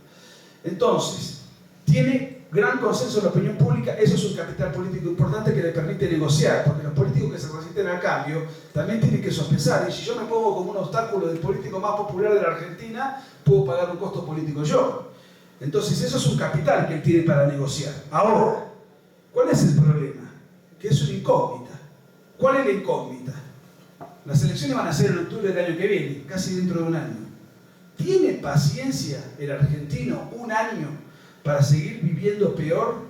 Entonces, tiene gran consenso en la opinión pública, eso es un capital político importante que le permite negociar, porque los políticos que se resisten al cambio también tienen que sospechar, y si yo me pongo como un obstáculo del político más popular de la Argentina, puedo pagar un costo político yo. Entonces eso es un capital que él tiene para negociar. Ahora, ¿cuál es el problema? Que es una incógnita. ¿Cuál es la incógnita? Las elecciones van a ser en octubre del año que viene, casi dentro de un año. ¿Tiene paciencia el argentino un año para seguir viviendo peor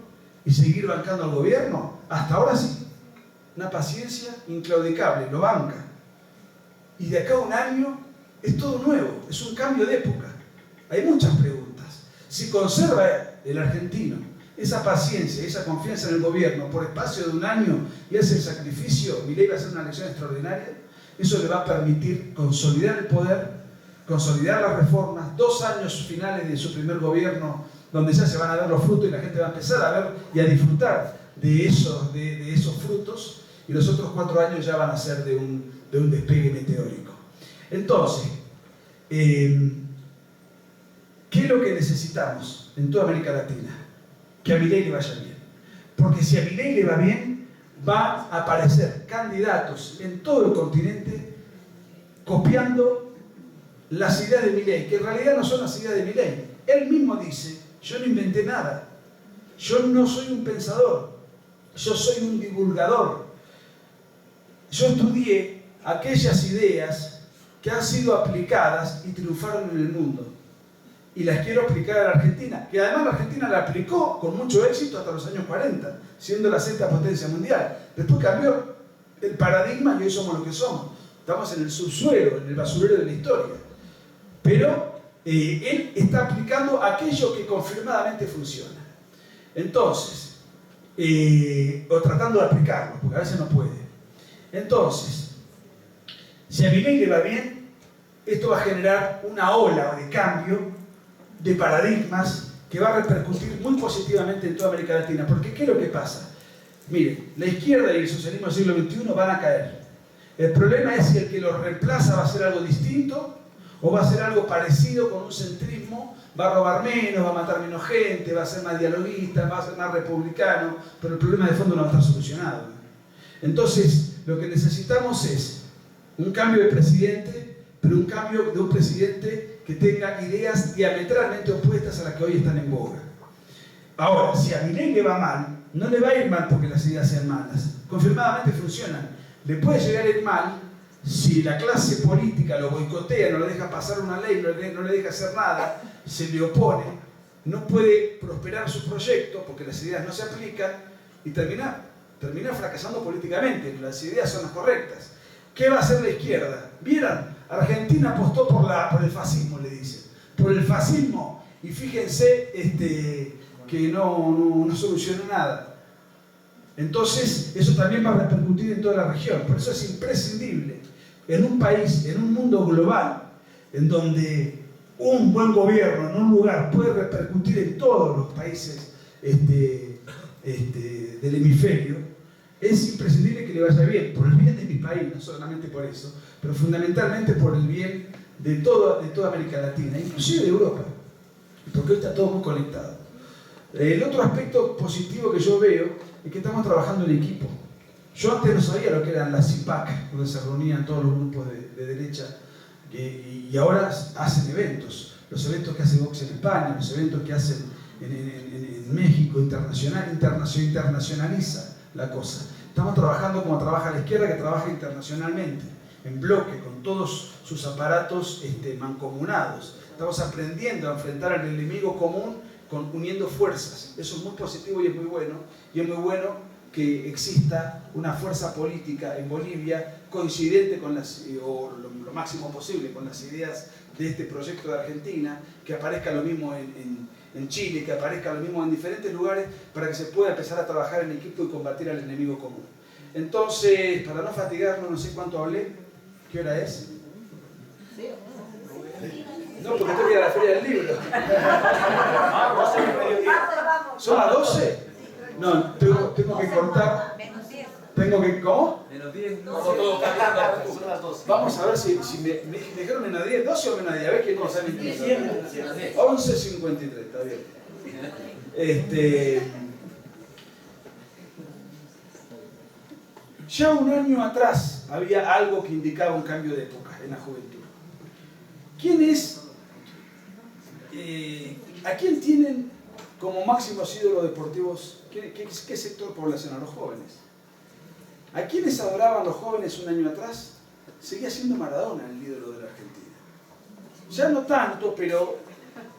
y seguir bancando al gobierno? Hasta ahora sí. Una paciencia inclaudicable, lo banca. Y de acá a un año es todo nuevo, es un cambio de época. Hay muchas preguntas. Si conserva el argentino esa paciencia, esa confianza en el gobierno por espacio de un año y hace el sacrificio, Milei va a hacer una elección extraordinaria, eso le va a permitir consolidar el poder, consolidar las reformas, 2 años finales de su primer gobierno, donde ya se van a ver los frutos y la gente va a empezar a ver y a disfrutar de esos frutos, y los otros 4 años ya van a ser de un despegue meteórico. Entonces, ¿qué es lo que necesitamos en toda América Latina? Que a Milei le vaya bien. Porque si a Milei le va bien, va a aparecer candidatos en todo el continente copiando las ideas de Milei, que en realidad no son las ideas de Milei. Él mismo dice, yo no inventé nada, yo no soy un pensador, yo soy un divulgador. Yo estudié aquellas ideas que han sido aplicadas y triunfaron en el mundo. Y las quiero aplicar a la Argentina, que además la Argentina la aplicó con mucho éxito hasta los años 40, siendo la 6ª potencia mundial. Después cambió el paradigma y hoy somos lo que somos. Estamos en el subsuelo, en el basurero de la historia. Pero él está aplicando aquello que confirmadamente funciona. Entonces, o tratando de aplicarlo, porque a veces no puede. Entonces, si a Milei le va bien, esto va a generar una ola de cambio de paradigmas que va a repercutir muy positivamente en toda América Latina. Porque ¿qué es lo que pasa? Miren, la izquierda y el socialismo del siglo XXI van a caer. El problema es si el que los reemplaza va a ser algo distinto o va a ser algo parecido con un centrismo, va a robar menos, va a matar menos gente, va a ser más dialoguista, va a ser más republicano, pero el problema de fondo no va a estar solucionado. Entonces, lo que necesitamos es un cambio de presidente, pero un cambio de un presidente que tenga ideas diametralmente opuestas a las que hoy están en boga. Ahora, si a Milei le va mal, no le va a ir mal porque las ideas sean malas. Confirmadamente funcionan. Le puede llegar a ir mal si la clase política lo boicotea, no le deja pasar una ley, no le deja hacer nada, se le opone, no puede prosperar su proyecto porque las ideas no se aplican y termina fracasando políticamente. Las ideas son las correctas. ¿Qué va a hacer la izquierda? ¿Vieron? Argentina apostó por el fascismo, le dicen. Por el fascismo. Y fíjense que no solucionó nada. Entonces, eso también va a repercutir en toda la región. Por eso es imprescindible, en un país, en un mundo global, en donde un buen gobierno en un lugar puede repercutir en todos los países del hemisferio, es imprescindible que le vaya bien, por el bien de mi país, no solamente por eso, pero fundamentalmente por el bien de toda América Latina, inclusive de Europa, porque hoy está todo muy conectado. El otro aspecto positivo que yo veo es que estamos trabajando en equipo. Yo antes no sabía lo que eran las CIPAC, donde se reunían todos los grupos de derecha, y ahora hacen eventos. Los eventos que hace Vox en España, los eventos que hacen en México, internacionaliza la cosa. Estamos trabajando como trabaja la izquierda, que trabaja internacionalmente, en bloque, con todos sus aparatos mancomunados. Estamos aprendiendo a enfrentar al enemigo común uniendo fuerzas. Eso es muy positivo y es muy bueno. Y es muy bueno que exista una fuerza política en Bolivia coincidente con o lo máximo posible con las ideas de este proyecto de Argentina, que aparezca lo mismo en Chile, que aparezca lo mismo en diferentes lugares, para que se pueda empezar a trabajar en equipo y combatir al enemigo común. Entonces, para no fatigarnos, no sé cuánto hablé. ¿Qué hora es? No, porque tengo que ir a la feria del libro. ¿Son las 12? No, tengo que cortar. Tengo que, ¿cómo? Menos 10, no, son las 12. Vamos a ver si me dijeron menos 10, 12 o menos 10, a ver quién no sabe incluso. 11:53, está bien. Ya un año atrás había algo que indicaba un cambio de época en la juventud. ¿Quién es? ¿A quién tienen como máximos ídolos deportivos? ¿Qué sector poblacional? Los jóvenes. ¿A quiénes adoraban los jóvenes un año atrás? seguía siendo Maradona el ídolo de la Argentina. Ya no tanto, pero,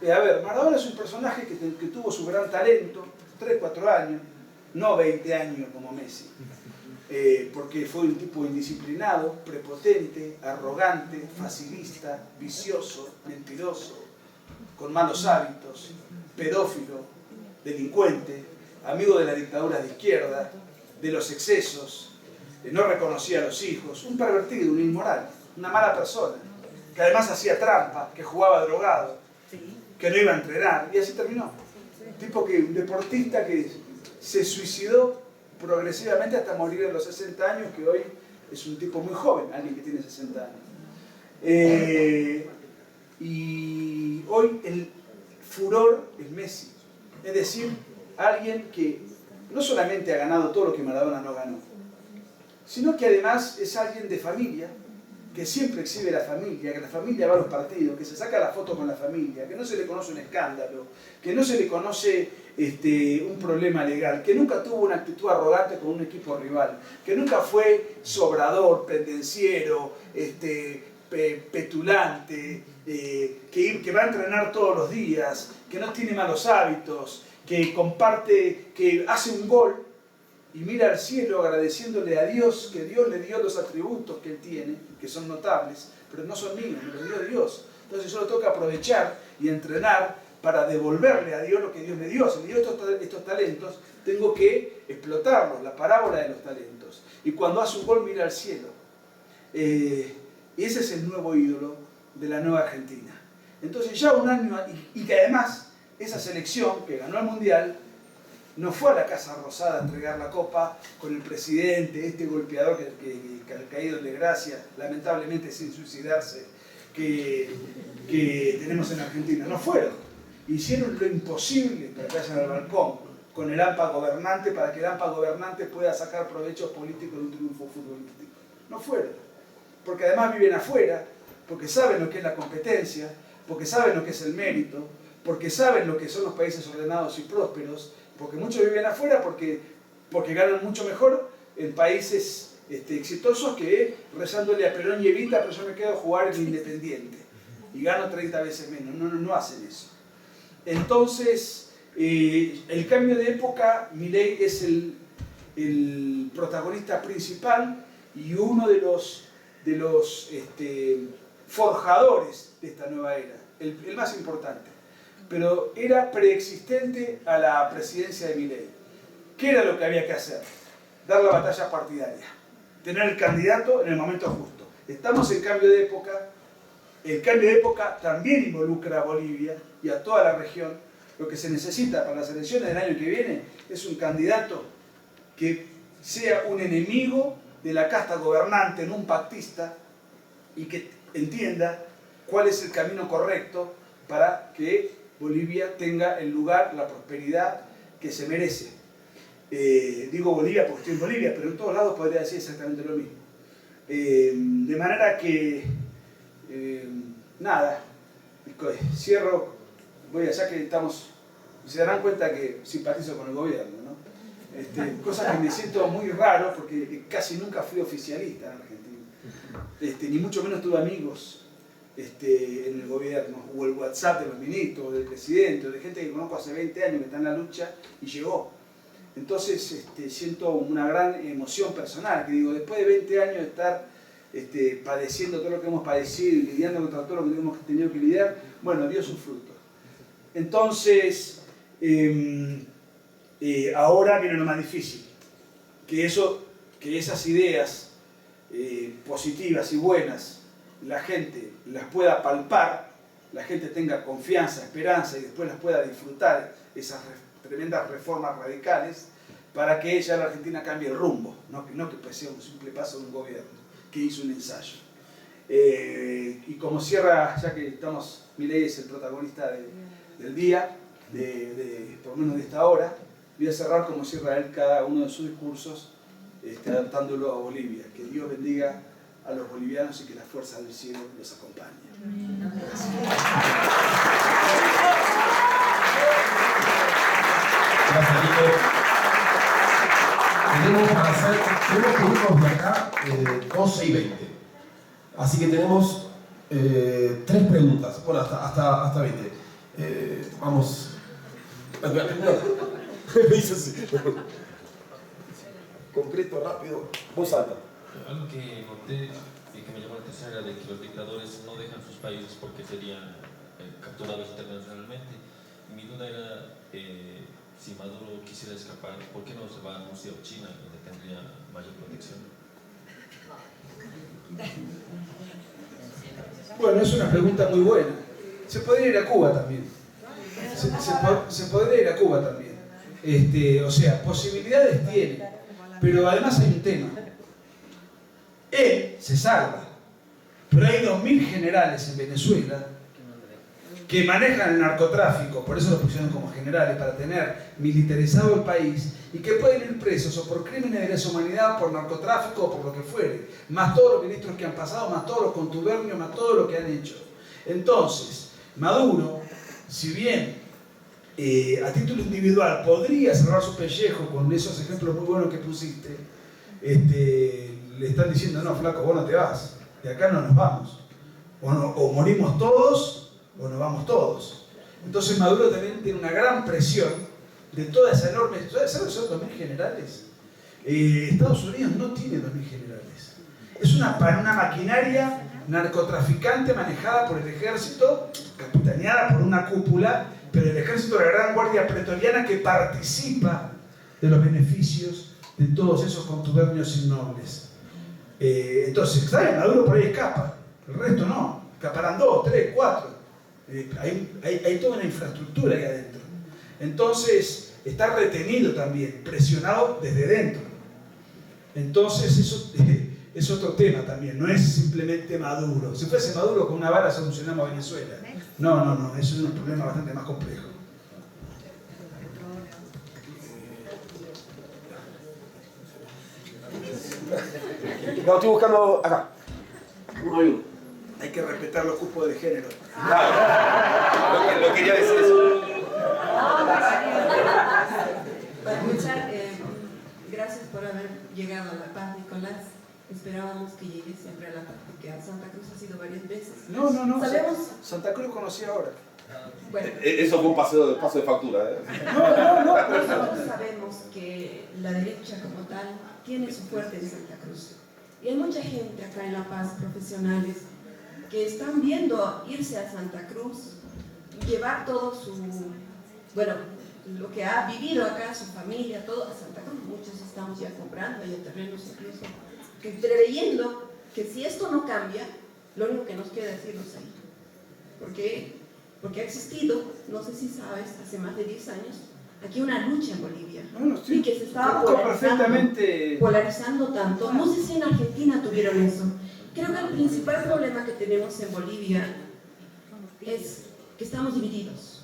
a ver, Maradona es un personaje que tuvo su gran talento, 3, 4 años, no 20 años como Messi. Porque fue un tipo indisciplinado, prepotente, arrogante, facilista, vicioso, mentiroso, con malos hábitos, pedófilo, delincuente, amigo de la dictadura de izquierda, de los excesos, no reconocía a los hijos, un pervertido, un inmoral, una mala persona, que además hacía trampa, que jugaba drogado, que no iba a entrenar, y así terminó. Un deportista que se suicidó progresivamente hasta morir a los 60 años, que hoy es un tipo muy joven, alguien que tiene 60 años. Y hoy el furor es Messi, es decir, alguien que no solamente ha ganado todo lo que Maradona no ganó, sino que además es alguien de familia, que siempre exhibe la familia, que la familia va a los partidos, que se saca la foto con la familia, que no se le conoce un escándalo, que no se le conoce un problema legal, que nunca tuvo una actitud arrogante con un equipo rival, que nunca fue sobrador, pendenciero, petulante, que va a entrenar todos los días, que no tiene malos hábitos, que comparte, que hace un gol y mira al cielo agradeciéndole a Dios que Dios le dio los atributos que él tiene, que son notables, pero no son míos, me los dio Dios. Entonces yo lo tengo que aprovechar y entrenar para devolverle a Dios lo que Dios me dio. Si me dio estos talentos, tengo que explotarlos, la parábola de los talentos. Y cuando hace un gol mira al cielo. Y ese es el nuevo ídolo de la nueva Argentina. Entonces ya un año, y que además esa selección que ganó el Mundial, no fue a la Casa Rosada a entregar la copa con el presidente, este golpeador que ha caído en desgracia, lamentablemente sin suicidarse, que tenemos en Argentina. No fueron. Hicieron lo imposible para que vayan al balcón con el AMPA gobernante, para que el AMPA gobernante pueda sacar provechos políticos de un triunfo futbolístico. No fueron. Porque además viven afuera, porque saben lo que es la competencia, porque saben lo que es el mérito, porque saben lo que son los países ordenados y prósperos, porque muchos viven afuera porque ganan mucho mejor en países exitosos que rezándole a Perón y Evita, pero yo me quedo a jugar en Independiente y gano 30 veces menos. No hacen eso. Entonces, el cambio de época, Milei es el protagonista principal y uno de los forjadores de esta nueva era, el más importante. Pero era preexistente a la presidencia de Milei. ¿Qué era lo que había que hacer? Dar la batalla partidaria, tener el candidato en el momento justo. Estamos en cambio de época. El cambio de época también involucra a Bolivia y a toda la región. Lo que se necesita para las elecciones del año que viene es un candidato que sea un enemigo de la casta gobernante, no un pactista, y que entienda cuál es el camino correcto para que Bolivia tenga el lugar, la prosperidad que se merece. Digo Bolivia porque estoy en Bolivia, pero en todos lados podría decir exactamente lo mismo. De manera que, nada, cierro, ya que estamos, se darán cuenta que simpatizo con el gobierno, ¿no? Cosa que me siento muy raro porque casi nunca fui oficialista en Argentina, ni mucho menos tuve amigos en el gobierno, o el WhatsApp de los ministros, o del presidente, o de gente que conozco hace 20 años que está en la lucha y llegó. Entonces siento una gran emoción personal, que digo, después de 20 años de estar padeciendo todo lo que hemos padecido y lidiando contra todo lo que hemos tenido que lidiar, bueno, dio sus frutos. Entonces, ahora viene lo más difícil, que esas ideas positivas y buenas la gente las pueda palpar, la gente tenga confianza, esperanza y después las pueda disfrutar, esas tremendas reformas radicales, para que ya la Argentina cambie el rumbo, no que sea un simple paso de un gobierno que hizo un ensayo. Y como cierra, ya que Milei es el protagonista del día, por lo menos de esta hora, voy a cerrar como cierra él cada uno de sus discursos, adaptándolo a Bolivia. Que Dios bendiga a los bolivianos y que la fuerza del cielo los acompañe. Gracias. Gracias, Nico. Tenemos turnos de acá 12:20. Así que tenemos 3 preguntas, bueno, hasta 20. Vamos. Me hizo así. Concreto, rápido, voz alta. Algo que noté y que me llamó la atención era de que los dictadores no dejan sus países porque serían capturados internacionalmente. Y mi duda era, si Maduro quisiera escapar, ¿por qué no se va a Rusia o China, donde tendría mayor protección? Bueno, es una pregunta muy buena. Se podría ir a Cuba también. Se podría ir a Cuba también. O sea, posibilidades tiene. Pero además hay un tema. Él se salva. Pero hay 2000 generales en Venezuela que manejan el narcotráfico, por eso los pusieron como generales, para tener militarizado el país, y que pueden ir presos o por crímenes de lesa humanidad, por narcotráfico o por lo que fuere, más todos los ministros que han pasado, más todos los contubernios, más todo lo que han hecho. Entonces, Maduro, si bien a título individual podría cerrar su pellejo con esos ejemplos muy buenos que pusiste, le están diciendo, no, flaco, vos no te vas, de acá no nos vamos, o morimos todos, o nos vamos todos. Entonces Maduro también tiene una gran presión de toda esa enorme... ¿Sabes lo que son 2000 generales? Estados Unidos no tiene 2000 generales. Es una maquinaria narcotraficante manejada por el ejército, capitaneada por una cúpula, pero el ejército de la Gran Guardia Pretoriana que participa de los beneficios de todos esos contubernios innobles. Entonces, ¿sabes? Maduro por ahí escapa, el resto no. Escaparán 2, 3, 4. Hay toda una infraestructura ahí adentro. Entonces, está retenido también, presionado desde dentro. Entonces, eso es otro tema también, no es simplemente Maduro. Si fuese Maduro, con una bala solucionamos Venezuela. No, eso es un problema bastante más complejo. No, estoy buscando acá. Hay que respetar los cupos de género. Lo quería decir eso. Para empezar, gracias por haber llegado a La Paz, Nicolás. Esperábamos que llegue siempre a La Paz, porque a Santa Cruz has ido varias veces. No. ¿Sabemos? Santa Cruz conocí ahora. Bueno. Eso fue un paso de factura. Nosotros sabemos que la derecha como tal tiene su fuerte en Santa Cruz. Y hay mucha gente acá en La Paz, profesionales, que están viendo irse a Santa Cruz, llevar todo lo que ha vivido acá, su familia, todo a Santa Cruz. Muchos estamos ya comprando, hay terrenos incluso, preveyendo que si esto no cambia, lo único que nos queda es irnos ahí. Porque ha existido, no sé si sabes, hace más de 10 años, aquí una lucha en Bolivia, y que se estaba polarizando tanto. No sé si en Argentina tuvieron eso. Creo que el principal problema que tenemos en Bolivia es que estamos divididos.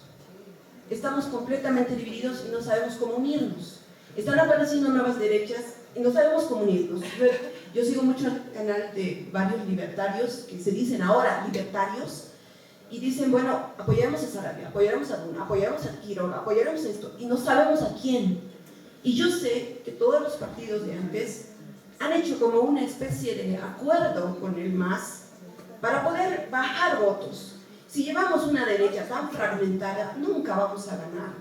Estamos completamente divididos y no sabemos cómo unirnos. Están apareciendo nuevas derechas y no sabemos cómo unirnos. Yo sigo mucho el canal de varios libertarios que se dicen ahora libertarios y dicen, bueno, apoyaremos a Sarabia, apoyaremos a Duna, apoyaremos a Quiroga, apoyaremos esto, y no sabemos a quién. Y yo sé que todos los partidos de antes han hecho como una especie de acuerdo con el MAS para poder bajar votos. Si llevamos una derecha tan fragmentada, nunca vamos a ganar.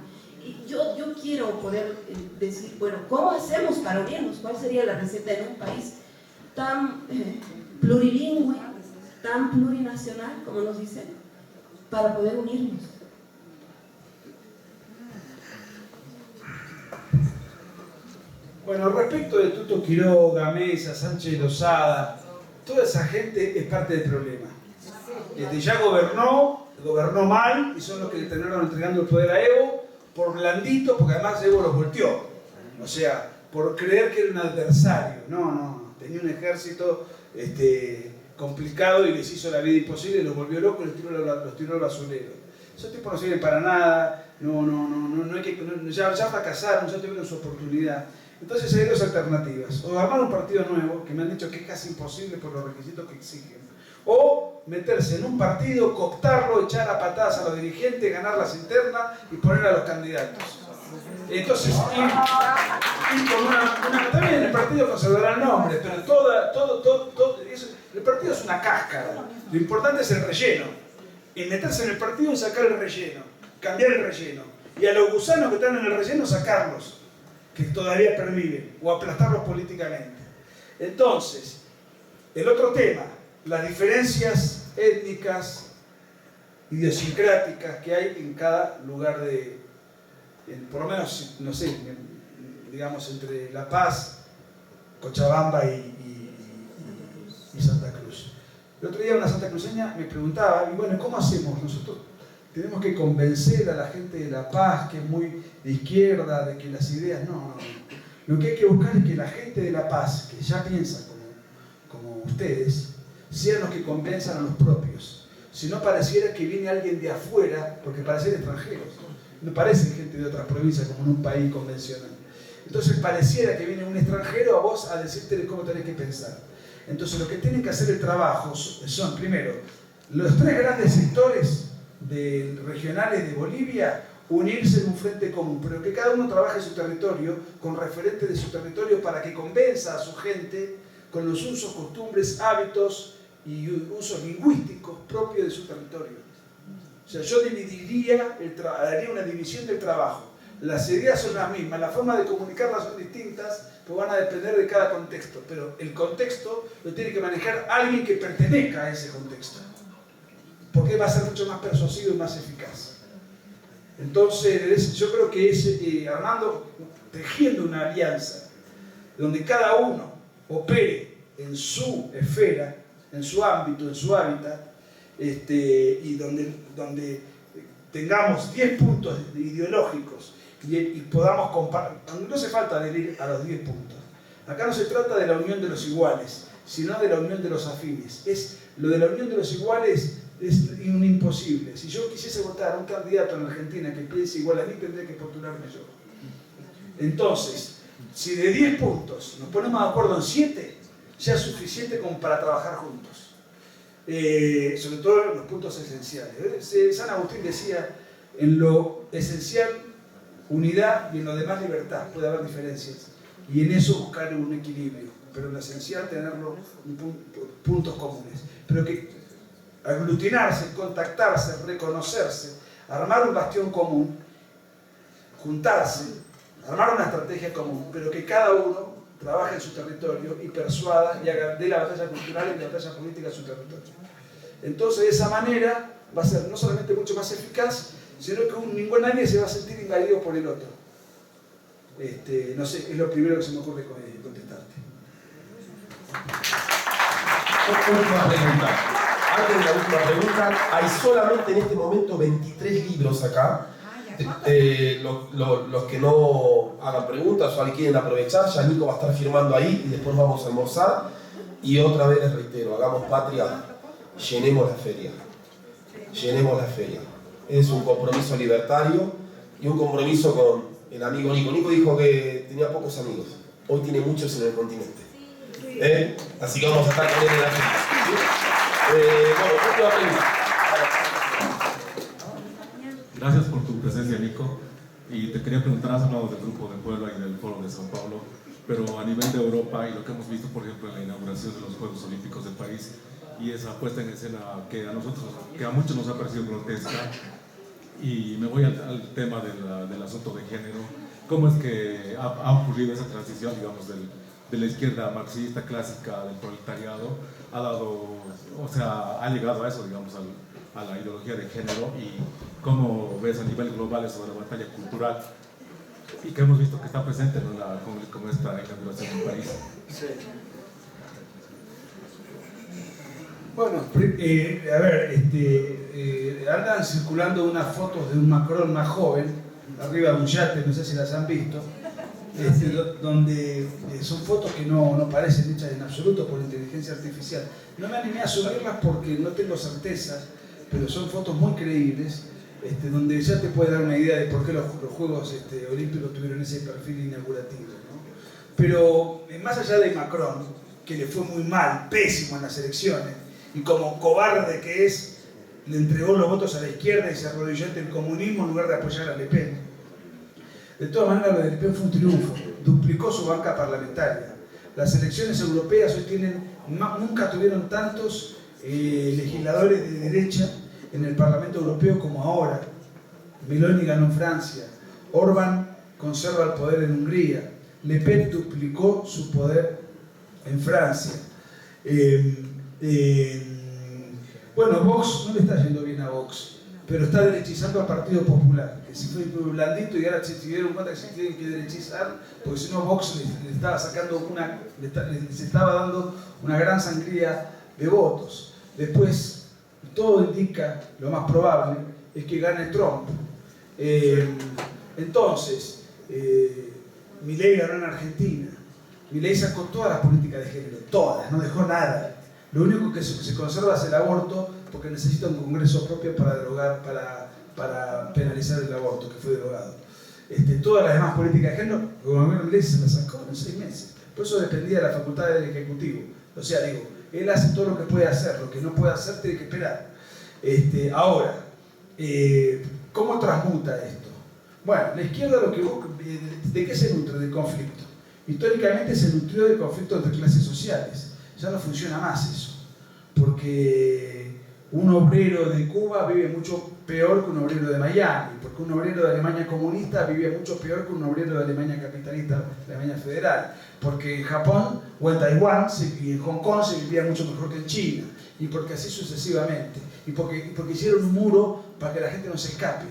Y yo quiero poder decir, bueno, ¿cómo hacemos para unirnos? ¿Cuál sería la receta en un país tan plurilingüe, tan plurinacional, como nos dicen, para poder unirnos? Bueno, respecto de Tuto Quiroga, Mesa, Sánchez Lozada, toda esa gente es parte del problema. Ya gobernó mal y son los que le terminaron entregando el poder a Evo por blandito, porque además Evo los volteó. O sea, por creer que era un adversario. No, tenía un ejército complicado y les hizo la vida imposible, los volvió locos y los tiró al basurero. Esos tipos no sirven para nada, ya fracasaron, ya tuvieron su oportunidad. Entonces hay dos alternativas: o armar un partido nuevo, que me han dicho que es casi imposible por los requisitos que exigen, o meterse en un partido, cooptarlo, echar a patadas a los dirigentes, ganar las internas y poner a los candidatos. Entonces, y con también el partido conservará el nombre, pero todo el partido es una cáscara. Lo importante es el relleno. Y meterse en el partido y sacar el relleno. Cambiar el relleno. Y a los gusanos que están en el relleno, sacarlos, que todavía perviven, o aplastarlos políticamente. Entonces, el otro tema, las diferencias étnicas, idiosincráticas que hay en cada lugar por lo menos, no sé, digamos, entre La Paz, Cochabamba y Santa Cruz. El otro día una santacruceña me preguntaba, y bueno, ¿cómo hacemos? Nosotros tenemos que convencer a la gente de La Paz, que es muy de izquierda, de que las ideas, no. Lo que hay que buscar es que la gente de La Paz, que ya piensa como ustedes, sean los que convenzan a los propios. Si no pareciera que viene alguien de afuera, porque parecen extranjeros, no parecen gente de otras provincias como en un país convencional. Entonces pareciera que viene un extranjero a vos a decirte cómo tenés que pensar. Entonces lo que tienen que hacer el trabajo son, primero, los tres grandes sectores regionales de Bolivia, unirse en un frente común, pero que cada uno trabaje en su territorio, con referentes de su territorio, para que convenza a su gente con los usos, costumbres, hábitos y usos lingüísticos propios de su territorio. O sea, yo haría una división del trabajo. Las ideas son las mismas, la forma de comunicarlas son distintas, pero van a depender de cada contexto. Pero el contexto lo tiene que manejar alguien que pertenezca a ese contexto, porque va a ser mucho más persuasivo y más eficaz. Entonces, yo creo que es tejiendo una alianza, donde cada uno opere en su esfera, en su ámbito, en su hábitat, y donde tengamos 10 puntos ideológicos y podamos compartir. No hace falta adherir a los 10 puntos. Acá no se trata de la unión de los iguales, sino de la unión de los afines. Lo de la unión de los iguales es un imposible. Si yo quisiese votar a un candidato en Argentina que piense igual a mí, tendría que postularme yo. Entonces, si de 10 puntos nos ponemos de acuerdo en 7, ya es suficiente como para trabajar juntos. Sobre todo en los puntos esenciales. San Agustín decía, en lo esencial, unidad, y en lo demás, libertad. Puede haber diferencias. Y en eso buscar un equilibrio. Pero en lo esencial, tenerlo en puntos comunes. Pero que aglutinarse, contactarse, reconocerse, armar un bastión común, juntarse, armar una estrategia común, pero que cada uno trabaje en su territorio y persuada y haga de la batalla cultural y la batalla política a su territorio. Entonces, de esa manera va a ser no solamente mucho más eficaz, sino que nadie se va a sentir invadido por el otro. No sé, es lo primero que se me ocurre contestarte. Última pregunta. Antes de la última pregunta, hay solamente en este momento 23 libros acá. Los que no hagan preguntas o alguien quieren aprovechar, ya Nico va a estar firmando ahí y después vamos a almorzar. Y otra vez les reitero, hagamos patria, llenemos la feria. Llenemos la feria. Es un compromiso libertario y un compromiso con el amigo Nico. Nico dijo que tenía pocos amigos, hoy tiene muchos en el continente. Así que vamos a estar con él en la feria. Bueno, última pregunta. Gracias por tu presencia, Nico. Y te quería preguntar, has hablado del Grupo de Puebla y del Foro de Sao Paulo, pero a nivel de Europa y lo que hemos visto, por ejemplo, en la inauguración de los Juegos Olímpicos del país y esa puesta en escena que a muchos nos ha parecido grotesca, y me voy al tema del asunto de género. ¿Cómo es que ha ocurrido esa transición, digamos, de la izquierda marxista clásica del proletariado, ha llegado a eso, digamos, a la ideología de género? Y cómo ves a nivel global eso de la batalla cultural y que hemos visto que está presente con esta inauguración del país. Sí. Bueno, a ver, andan circulando unas fotos de un Macron más joven, arriba de un yate, no sé si las han visto, donde son fotos que no parecen hechas en absoluto por inteligencia artificial. No me animé a subirlas porque no tengo certezas, pero son fotos muy creíbles, donde ya te puede dar una idea de por qué los Juegos Olímpicos tuvieron ese perfil inaugurativo, ¿no? Pero más allá de Macron, que le fue muy mal, pésimo en las elecciones, y como cobarde que es, le entregó los votos a la izquierda y se arrodilló ante el comunismo en lugar de apoyar a Le Pen. De todas maneras, lo de Le Pen fue un triunfo, duplicó su banca parlamentaria. Las elecciones europeas hoy tienen Nunca tuvieron tantos legisladores de derecha en el Parlamento Europeo como ahora. Meloni ganó en Francia, Orbán conserva el poder en Hungría, Le Pen duplicó su poder en Francia. Bueno, Vox no le está yendo bien a Vox, pero está derechizando al Partido Popular, que si fue blandito y ahora se dieron cuenta que se tienen que derechizar, porque si no Vox le estaba sacando les estaba dando una gran sangría de votos. Después, todo indica, lo más probable, es que gane Trump. Entonces, Milei ganó en Argentina. Milei sacó todas las políticas de género, todas, no dejó nada. Lo único que se conserva es el aborto, porque necesita un congreso propio para penalizar el aborto, que fue derogado. Todas las demás políticas de género, el gobierno Milei se las sacó en 6 meses. Por eso dependía de la facultad del Ejecutivo. O sea, digo, él hace todo lo que puede hacer, lo que no puede hacer tiene que esperar. Ahora, ¿cómo transmuta esto? Bueno, la izquierda lo que busca, ¿de qué se nutre? Del conflicto. Históricamente se nutrió del conflicto entre clases sociales. Ya no funciona más eso, porque un obrero de Cuba vive mucho peor que un obrero de Miami, porque un obrero de Alemania comunista vivía mucho peor que un obrero de Alemania capitalista, de Alemania federal, porque en Japón o en Taiwán y en Hong Kong se vivía mucho mejor que en China, y porque así sucesivamente, y porque hicieron un muro para que la gente no se escape.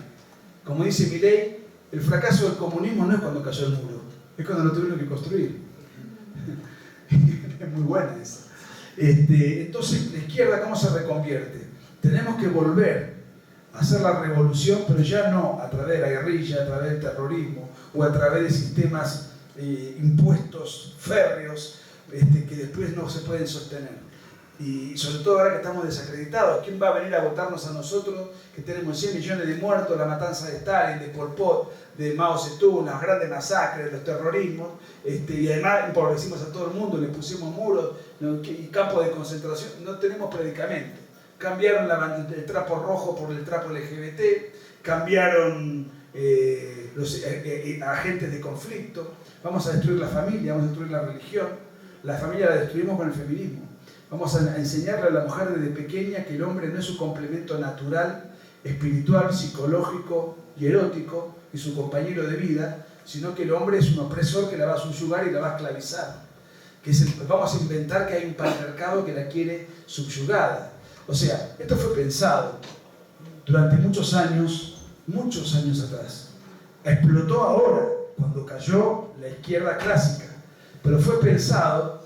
Como dice Milei, el fracaso del comunismo no es cuando cayó el muro, es cuando lo tuvieron que construir. Es muy buena esa. Entonces, la izquierda, ¿cómo se reconvierte? Tenemos que volver a hacer la revolución, pero ya no a través de la guerrilla, a través del terrorismo o a través de sistemas impuestos férreos que después no se pueden sostener. Y sobre todo ahora que estamos desacreditados, ¿quién va a venir a votarnos a nosotros que tenemos 100 millones de muertos, la matanza de Stalin, de Pol Pot, de Mao Zedong, las grandes masacres, los terrorismos, y además empobrecimos a todo el mundo, le pusimos muros y campos de concentración, no tenemos predicamento. Cambiaron el trapo rojo por el trapo LGBT, cambiaron los agentes de conflicto, vamos a destruir la familia, vamos a destruir la religión, la familia la destruimos con el feminismo. Vamos a enseñarle a la mujer desde pequeña que el hombre no es su complemento natural, espiritual, psicológico y erótico y su compañero de vida, sino que el hombre es un opresor que la va a subyugar y la va a esclavizar. Vamos a inventar que hay un patriarcado que la quiere subyugada. O sea, esto fue pensado durante muchos años atrás. Explotó ahora, cuando cayó la izquierda clásica, pero fue pensado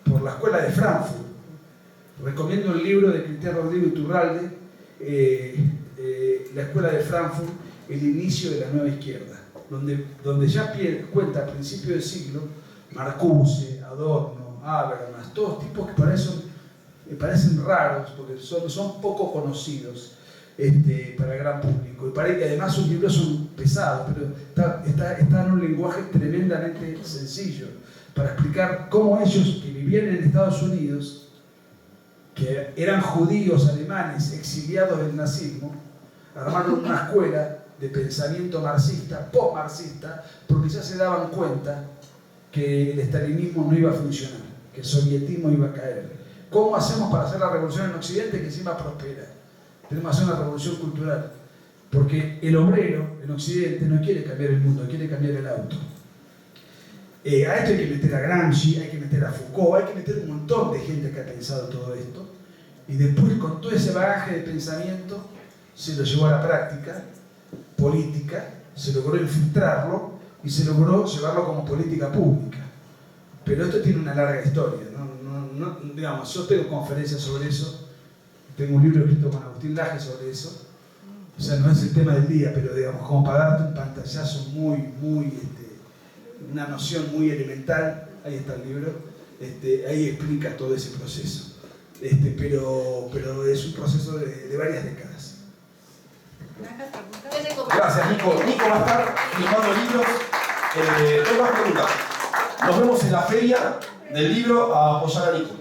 por la Escuela de Frankfurt. Recomiendo el libro de Cristian Rodrigo Iturralde, La Escuela de Frankfurt, el inicio de la nueva izquierda, donde ya cuenta a principios del siglo Marcuse, Adorno, Habermas, todos tipos que parecen raros porque son poco conocidos para el gran público. Y además sus libros son pesados, pero está en un lenguaje tremendamente sencillo para explicar cómo ellos que vivían en Estados Unidos, que eran judíos alemanes exiliados del nazismo, armaron una escuela de pensamiento marxista, post-marxista, porque ya se daban cuenta que el estalinismo no iba a funcionar, que el sovietismo iba a caer. ¿Cómo hacemos para hacer la revolución en Occidente que encima prospera? Tenemos que hacer una revolución cultural, porque el obrero en Occidente no quiere cambiar el mundo, quiere cambiar el auto. A esto hay que meter a Gramsci, hay que meter a Foucault, hay que meter un montón de gente que ha pensado todo esto, y después con todo ese bagaje de pensamiento se lo llevó a la práctica política, se logró infiltrarlo y se logró llevarlo como política pública. Pero esto tiene una larga historia, digamos, yo tengo conferencias sobre eso, tengo un libro escrito con Agustín Laje sobre eso, o sea, no es el tema del día, pero digamos, como para darte un pantallazo una noción muy elemental, ahí está el libro, ahí explica todo ese proceso, pero es un proceso de varias décadas. Gracias, Nico. Nico va a estar firmando libros. Tengo más preguntas. Nos vemos en la feria del libro a apoyar a Nico.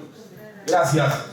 Gracias.